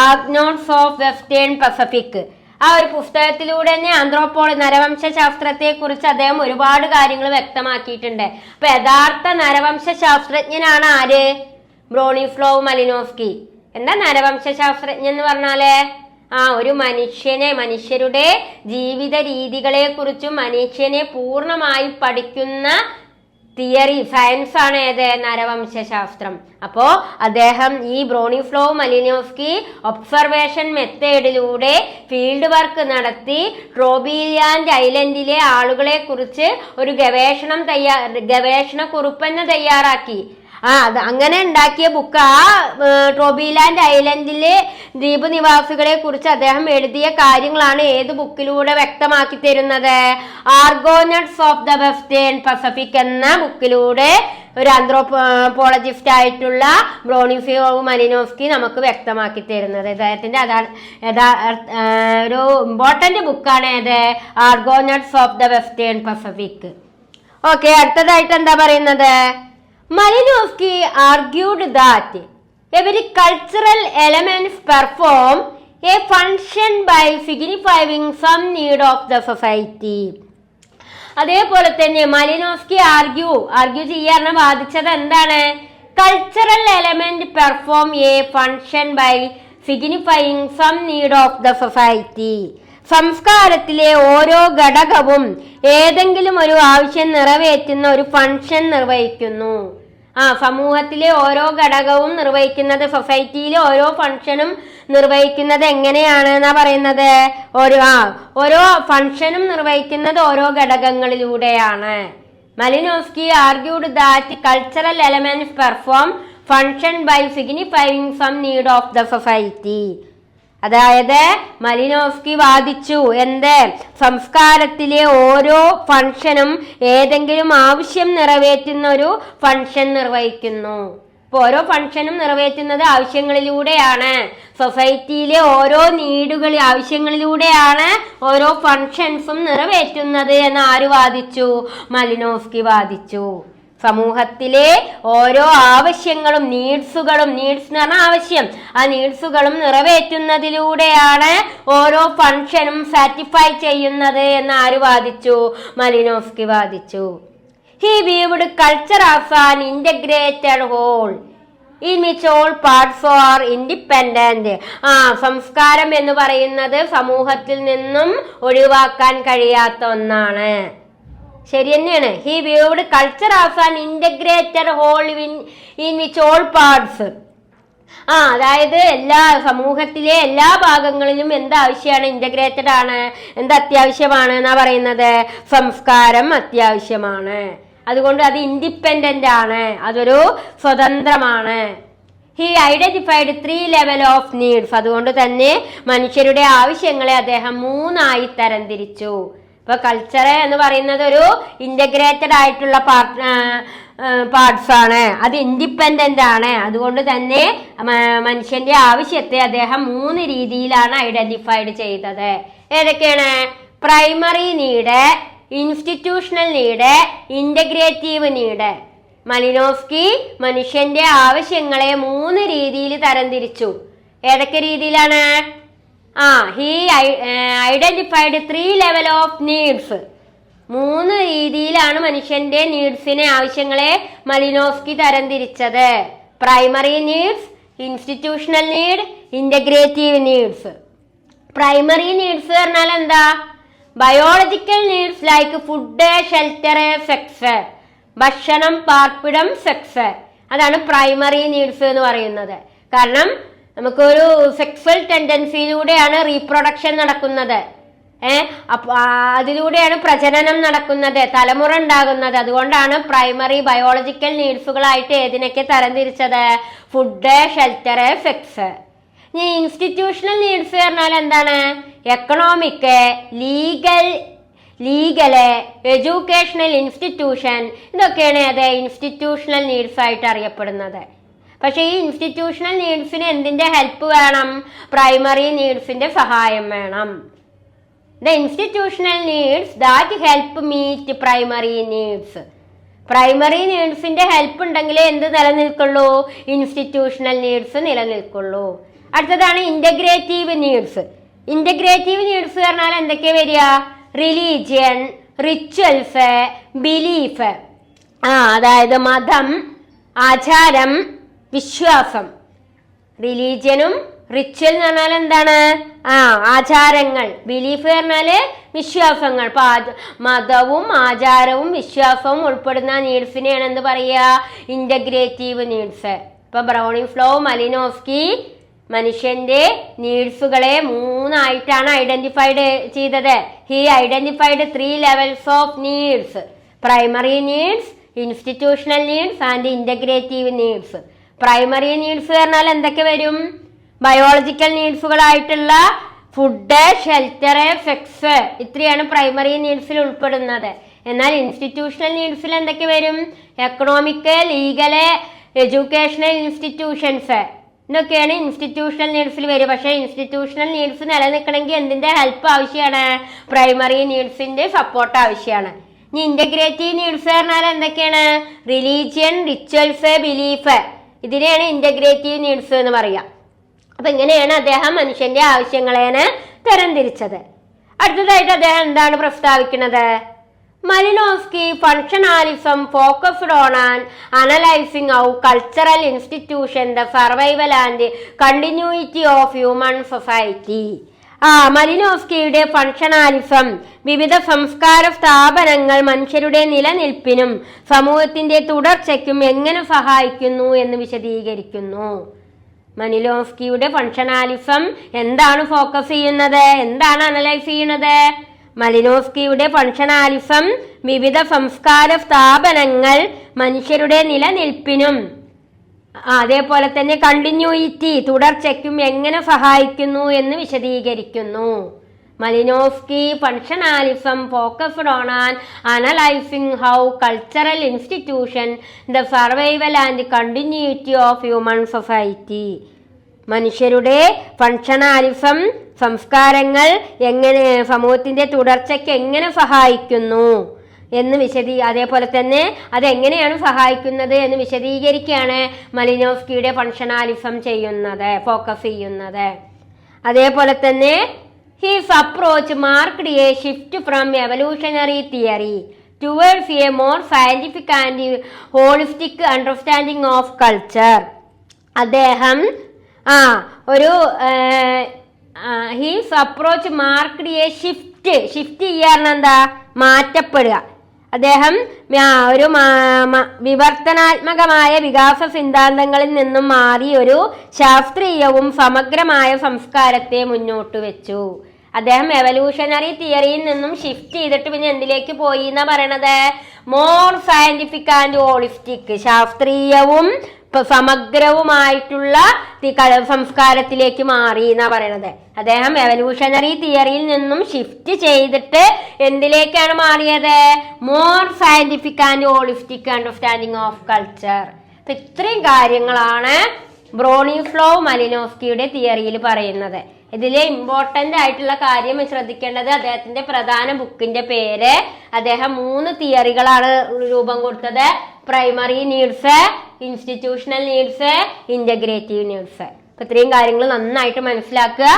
Argonauts of western Pacific. ആ ഒരു പുസ്തകത്തിലൂടെ തന്നെ നരവംശ ശാസ്ത്രത്തെ കുറിച്ച് അദ്ദേഹം ഒരുപാട് കാര്യങ്ങൾ വ്യക്തമാക്കിയിട്ടുണ്ട്. അപ്പൊ യഥാർത്ഥ നരവംശ ശാസ്ത്രജ്ഞനാണ് ആര്? ബ്രോണിസ്ലോവ് മലിനോവ്സ്കി. എന്താ നരവംശ ശാസ്ത്രജ്ഞൻ എന്ന് പറഞ്ഞാല്? ഒരു മനുഷ്യരുടെ ജീവിത രീതികളെ കുറിച്ചും മനുഷ്യനെ പൂർണ്ണമായി പഠിക്കുന്ന തിയറി, സയൻസ് ആണ് ഏത്? നരവംശാസ്ത്രം. അപ്പോ അദ്ദേഹം ഈ ബ്രോണിസ്ലോവ് മലിനോവ്സ്കി ഒബ്സർവേഷൻ മെത്തേഡിലൂടെ ഫീൽഡ് വർക്ക് നടത്തി ട്രോബിയാൻഡ് ഐലൻഡിലെ ആളുകളെ കുറിച്ച് ഒരു ഗവേഷണ കുറിപ്പ് തയ്യാറാക്കി. അങ്ങനെ ഉണ്ടാക്കിയ ബുക്ക് ട്രോബിലാൻഡ് ഐലൻഡിലെ ദ്വീപ് നിവാസികളെ കുറിച്ച് അദ്ദേഹം എഴുതിയ കാര്യങ്ങളാണ് ഏത് ബുക്കിലൂടെ വ്യക്തമാക്കി തരുന്നത്? ആർഗോനട്സ് ഓഫ് ദ വെസ്റ്റേൺ പസഫിക് എന്ന ബുക്കിലൂടെ ഒരു ആന്ത്രോപോളജിസ്റ്റ് ആയിട്ടുള്ള ബ്രോണിസ്ലാവ് മലിനോവ്സ്കി നമുക്ക് വ്യക്തമാക്കി തരുന്നത്. അദ്ദേഹത്തിന്റെ ഒരു ഇമ്പോർട്ടന്റ് ബുക്കാണ് ഏത്, Argonauts of the Western Pacific. Okay, അടുത്തതായിട്ട് എന്താ പറയുന്നത്, Malinowski argued that every cultural elements perform a function by signifying some need of the society. അതേപോലെ തന്നെ മലിനോവ്സ്കി ആർഗ്യൂ ചെയ്യാൻ വാദിച്ചത് എന്താണ്, cultural element perform a function by signifying some need of the society. സംസ്കാരത്തിലെ ഓരോ ഘടകവും ഏതെങ്കിലും ഒരു ആവശ്യം നിറവേറ്റുന്ന ഒരു ഫങ്ഷൻ നിർവഹിക്കുന്നു. സമൂഹത്തിലെ ഓരോ ഘടകവും നിർവഹിക്കുന്നത്, സൊസൈറ്റിയിലെ ഓരോ ഫങ്ഷനും നിർവഹിക്കുന്നത് എങ്ങനെയാണ് എന്നാ പറയുന്നത്, ഓരോ ഫങ്ഷനും നിർവഹിക്കുന്നത് ഓരോ ഘടകങ്ങളിലൂടെയാണ്. Malinowski argued that cultural elements perform function by signifying some need of the society. അതായത് മലിനോവ്സ്കി വാദിച്ചു എന്ത്, സംസ്കാരത്തിലെ ഓരോ ഫങ്ഷനും ഏതെങ്കിലും ആവശ്യം നിറവേറ്റുന്ന ഒരു ഫങ്ഷൻ നിർവഹിക്കുന്നു. ഇപ്പൊ ഓരോ ഫങ്ഷനും നിറവേറ്റുന്നത് ആവശ്യങ്ങളിലൂടെയാണ്. സൊസൈറ്റിയിലെ ഓരോ ആവശ്യങ്ങളിലൂടെയാണ് ഓരോ ഫങ്ഷൻസും നിറവേറ്റുന്നത് എന്ന് ആര് വാദിച്ചു, മലിനോവ്സ്കി വാദിച്ചു. സമൂഹത്തിലെ ഓരോ ആവശ്യങ്ങളും നീഡ്സ് എന്ന് പറഞ്ഞാൽ ആവശ്യം, ആ നീഡ്സുകളും നിറവേറ്റുന്നതിലൂടെയാണ് ഓരോ ഫങ്ഷനും സാറ്റിസ്ഫൈ ചെയ്യുന്നത് എന്ന് ആര് വാദിച്ചു, മലിനോവ്സ്കി വാദിച്ചു. He viewed culture as an integrated whole in which all parts are independent. സംസ്കാരം എന്ന് പറയുന്നത് സമൂഹത്തിൽ നിന്നും ഒഴിവാക്കാൻ കഴിയാത്ത ഒന്നാണ്. ശരി തന്നെയാണ്. He viewed culture as an integrated whole in which all parts. അതായത് എല്ലാ സമൂഹത്തിലെ എല്ലാ ഭാഗങ്ങളിലും എന്താവശ്യമാണ്, ഇന്റഗ്രേറ്റഡ് ആണ്, അത്യാവശ്യമാണ് എന്നാ പറയുന്നത്, സംസ്കാരം അത്യാവശ്യമാണ്. അതുകൊണ്ട് അത് ഇൻഡിപെൻഡന്റ് ആണ്, അതൊരു സ്വതന്ത്രമാണ്. He identified 3 level of needs. അതുകൊണ്ട് തന്നെ മനുഷ്യരുടെ ആവശ്യങ്ങളെ അദ്ദേഹം 3ആയി തരംതിരിച്ചു. ഇപ്പൊ കൾച്ചർ എന്ന് പറയുന്നത് ഒരു ഇന്റഗ്രേറ്റഡ് ആയിട്ടുള്ള പാർട്സ് ആണ്, അത് ഇൻഡിപെൻഡന്റ് ആണ്. അതുകൊണ്ട് തന്നെ മനുഷ്യന്റെ ആവശ്യത്തെ അദ്ദേഹം 3 രീതിയിലാണ് ഐഡന്റിഫൈഡ് ചെയ്തത്. ഏതൊക്കെയാണ്, primary need, institutional need, integrative need. Malinowski മനുഷ്യന്റെ ആവശ്യങ്ങളെ 3 രീതിയിൽ തരംതിരിച്ചു. ഏതൊക്കെ രീതിയിലാണ്, he identified 3 level of needs. 3 രീതിയിലാണ് മനുഷ്യന്റെ നീഡ്സിനെ, ആവശ്യങ്ങളെ മലിനോവ്സ്കി തരംതിരിച്ചത്. Primary needs, institutional need, integrative needs. Primary needs പറഞ്ഞാൽ എന്താ, biological needs like food, shelter, sex. ഭക്ഷണം, പാർപ്പിടം, സെക്സ്, അതാണ് പ്രൈമറി നീഡ്സ് എന്ന് പറയുന്നത്. കാരണം നമുക്കൊരു സെക്സ്വൽ ടെൻഡൻസിയിലൂടെയാണ് റീപ്രൊഡക്ഷൻ നടക്കുന്നത്. അതിലൂടെയാണ് പ്രജനനം നടക്കുന്നത്, തലമുറ ഉണ്ടാകുന്നത്. അതുകൊണ്ടാണ് പ്രൈമറി ബയോളജിക്കൽ നീഡ്സുകളായിട്ട് ഏതിനൊക്കെ തരംതിരിച്ചത്, ഫുഡ്, ഷെൽട്ടർ, സെക്സ്. ഇനി ഇൻസ്റ്റിറ്റ്യൂഷണൽ നീഡ്സ് പറഞ്ഞാൽ എന്താണ്, എക്കണോമിക്, ലീഗല്, എഡ്യൂക്കേഷണൽ ഇൻസ്റ്റിറ്റ്യൂഷൻ, ഇതൊക്കെയാണ് അത് ഇൻസ്റ്റിറ്റ്യൂഷണൽ നീഡ്സ് ആയിട്ട് അറിയപ്പെടുന്നത്. പക്ഷെ ഈ ഇൻസ്റ്റിറ്റ്യൂഷണൽ നീഡ്സിന് എന്തിന്റെ ഹെൽപ്പ് വേണം, പ്രൈമറി നീഡ്സിന്റെ സഹായം വേണം. The institutional needs that help meet primary needs. Primary നീഡ്സിന്റെ ഹെൽപ്പ് ഉണ്ടെങ്കിലേ എന്ത് നിലനിൽക്കുള്ളൂ, ഇൻസ്റ്റിറ്റ്യൂഷണൽ നീഡ്സ് നിലനിൽക്കുള്ളൂ. അടുത്തതാണ് ഇന്റഗ്രേറ്റീവ് നീഡ്സ്. ഇന്റഗ്രേറ്റീവ് നീഡ്സ് പറഞ്ഞാൽ എന്തൊക്കെയാ വരിക, റിലീജിയൻ, റിച്വൽസ്, ബിലീഫ്. അതായത് മതം, ആചാരം, വിശ്വാസം. റിലീജിയനും റിച്വൽ എന്ന് പറഞ്ഞാൽ എന്താണ്, ആചാരങ്ങൾ. ബിലീഫ് പറഞ്ഞാല് വിശ്വാസങ്ങൾ. മതവും ആചാരവും വിശ്വാസവും ഉൾപ്പെടുന്ന നീഡ്സിനെയാണ് എന്ത് പറയുക, ഇന്റഗ്രേറ്റീവ് നീഡ്സ്. ഇപ്പൊ ബ്രൗണിസ്ലാവ് മലിനോവ്സ്കി മനുഷ്യന്റെ നീഡ്സുകളെ 3ആയിട്ടാണ് ഐഡന്റിഫൈഡ് ചെയ്തത്. He identified 3 levels of needs, primary needs, institutional needs and integrative needs. Primary needs പറഞ്ഞാൽ എന്തൊക്കെ വരും, ബയോളജിക്കൽ നീഡ്സുകളായിട്ടുള്ള ഫുഡ്, ഷെൽട്ടർ, സെക്സ്, ഇത്രയാണ് പ്രൈമറി നീഡ്സിൽ ഉൾപ്പെടുന്നത്. എന്നാൽ ഇൻസ്റ്റിറ്റ്യൂഷണൽ നീഡ്സിൽ എന്തൊക്കെ വരും? എക്കണോമിക്കൽ, ലീഗല്, എഡ്യൂക്കേഷണൽ ഇൻസ്റ്റിറ്റ്യൂഷൻസ്, ഇതൊക്കെയാണ് ഇൻസ്റ്റിറ്റ്യൂഷണൽ നീഡ്സിൽ വരും. പക്ഷേ ഇൻസ്റ്റിറ്റ്യൂഷണൽ നീഡ്സ് നിലനിൽക്കണമെങ്കിൽ എന്തിന്റെ ഹെൽപ്പ് ആവശ്യമാണ്? പ്രൈമറി നീഡ്സിന്റെ സപ്പോർട്ട് ആവശ്യമാണ്. ഇനി ഇന്റഗ്രേറ്റീവ് നീഡ്സ് പറഞ്ഞാൽ എന്തൊക്കെയാണ്? റിലീജിയൻ, റിച്വൽസ്, ബിലീഫ്, ഇതിനെയാണ് ഇന്റഗ്രേറ്റീവ് നീഡ്സ് എന്ന് പറയാം. അപ്പൊ ഇങ്ങനെയാണ് അദ്ദേഹം മനുഷ്യന്റെ ആവശ്യങ്ങളെയാണ് തരംതിരിച്ചത്. അടുത്തതായിട്ട് അദ്ദേഹം എന്താണ് പ്രസ്താവിക്കുന്നത്? Malinowski functionalism focused on and analysing how cultural institution the survival and continuity of human society. മലിനോവ്സ്കിയുടെ ഫങ്ഷണാലിസം വിവിധ സംസ്കാര സ്ഥാപനങ്ങൾ മനുഷ്യരുടെ നിലനിൽപ്പിനും സമൂഹത്തിന്റെ തുടർച്ചയ്ക്കും എങ്ങനെ സഹായിക്കുന്നു എന്ന് വിശദീകരിക്കുന്നു. മലിനോവ്സ്കിയുടെ ഫങ്ഷണാലിസം എന്താണ് ഫോക്കസ് ചെയ്യുന്നത്? എന്താണ് അനലൈസ് ചെയ്യുന്നത്? മലിനോവ്സ്കിയുടെ ഫങ്ഷണാലിസം വിവിധ സംസ്കാര സ്ഥാപനങ്ങൾ മനുഷ്യരുടെ നിലനിൽപ്പിനും അതേപോലെ തന്നെ കണ്ടിന്യൂയിറ്റി തുടർച്ചയ്ക്കും എങ്ങനെ സഹായിക്കുന്നു എന്ന് വിശദീകരിക്കുന്നു. Malinowski functionalism focused on and analysing how cultural institution the survival and continuity of human society. മനുഷ്യരുടെ ഫങ്ഷണാലിസം സംസ്കാരങ്ങൾ എങ്ങനെ സമൂഹത്തിന്റെ തുടർച്ചയ്ക്ക് എങ്ങനെ സഹായിക്കുന്നു എന്ന് അതേപോലെ തന്നെ അതെങ്ങനെയാണ് സഹായിക്കുന്നത് എന്ന് വിശദീകരിക്കുകയാണ് മലിനോവ്സ്കിയുടെ ഫങ്ഷണാലിസം ചെയ്യുന്നത്, ഫോക്കസ് ചെയ്യുന്നത്. അതേപോലെ തന്നെ his approach marked a shift from evolutionary theory towards a more scientific and holistic understanding of culture. അദ്ദേഹം his approach marked a shift ചെയ്യാൻ എന്താ? മാറ്റപ്പെടുക. അദ്ദേഹം ഒരു വിവർത്തനാത്മകമായ വികാസ സിദ്ധാന്തങ്ങളിൽ നിന്നും മാറി ഒരു ശാസ്ത്രീയവും സമഗ്രമായ സംസ്കാരത്തെ മുന്നോട്ട് വെച്ചു. അദ്ദേഹം എവല്യൂഷണറി തിയറിയിൽ നിന്നും ഷിഫ്റ്റ് ചെയ്തിട്ട് പിന്നെ എന്തിലേക്ക് പോയി എന്നാ പറയണത്? മോർ സയന്റിഫിക് ആൻഡ് ഹോളിസ്റ്റിക്, ശാസ്ത്രീയവും സമഗ്രവുമായിട്ടുള്ള സംസ്കാരത്തിലേക്ക് മാറി എന്നാ പറയണത്. അദ്ദേഹം എവല്യൂഷണറി തിയറിയിൽ നിന്നും ഷിഫ്റ്റ് ചെയ്തിട്ട് എന്തിലേക്കാണ് മാറിയത്? More scientific and holistic understanding of culture. അപ്പൊ ഇത്രയും കാര്യങ്ങളാണ് ബ്രോണിസ്ലോവ് മലിനോവ്സ്കിയുടെ തിയറിയിൽ പറയുന്നത്. ഇതിലെ ഇമ്പോർട്ടന്റ് ആയിട്ടുള്ള കാര്യം ശ്രദ്ധിക്കേണ്ടത് അദ്ദേഹത്തിന്റെ പ്രധാന ബുക്കിന്റെ പേര്. അദ്ദേഹം 3 തിയറികളാണ് രൂപം കൊടുത്തത്: primary needs, institutional needs, integrative needs. അപ്പൊ ഇത്രയും കാര്യങ്ങൾ നന്നായിട്ട് മനസ്സിലാക്കുക.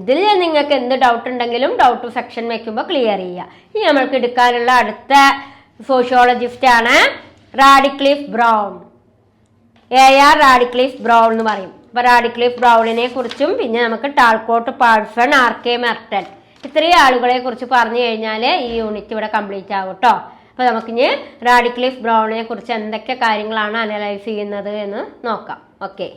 ഇതിൽ നിങ്ങൾക്ക് എന്ത് ഡൗട്ട് ഉണ്ടെങ്കിലും ഡൗട്ട് സെക്ഷൻ വെക്കുമ്പോൾ ക്ലിയർ ചെയ്യുക. ഇനി നമ്മൾക്ക് എടുക്കാനുള്ള അടുത്ത സോഷ്യോളജിസ്റ്റ് ആണ് റാഡിക്ലിഫ് ബ്രൗൺ. AR റാഡിക്ലിഫ് ബ്രൗൺ എന്ന് പറയും. അപ്പൊ റാഡിക്ലിഫ് ബ്രൗണിനെ കുറിച്ചും പിന്നെ നമുക്ക് ടാൾക്കോട്ട്, പാഴ്സൺ, RK മെർട്ടൺ, ഇത്രയും ആളുകളെ കുറിച്ച് പറഞ്ഞു കഴിഞ്ഞാൽ ഈ യൂണിറ്റ് ഇവിടെ കംപ്ലീറ്റ് ആകും കേട്ടോ. അപ്പൊ നമുക്കിനി റാഡിക്ലിഫ് ബ്രൗണിനെ കുറിച്ച് എന്തൊക്കെ കാര്യങ്ങളാണ് അനലൈസ് ചെയ്യുന്നത് എന്ന് നോക്കാം. ഓക്കെ.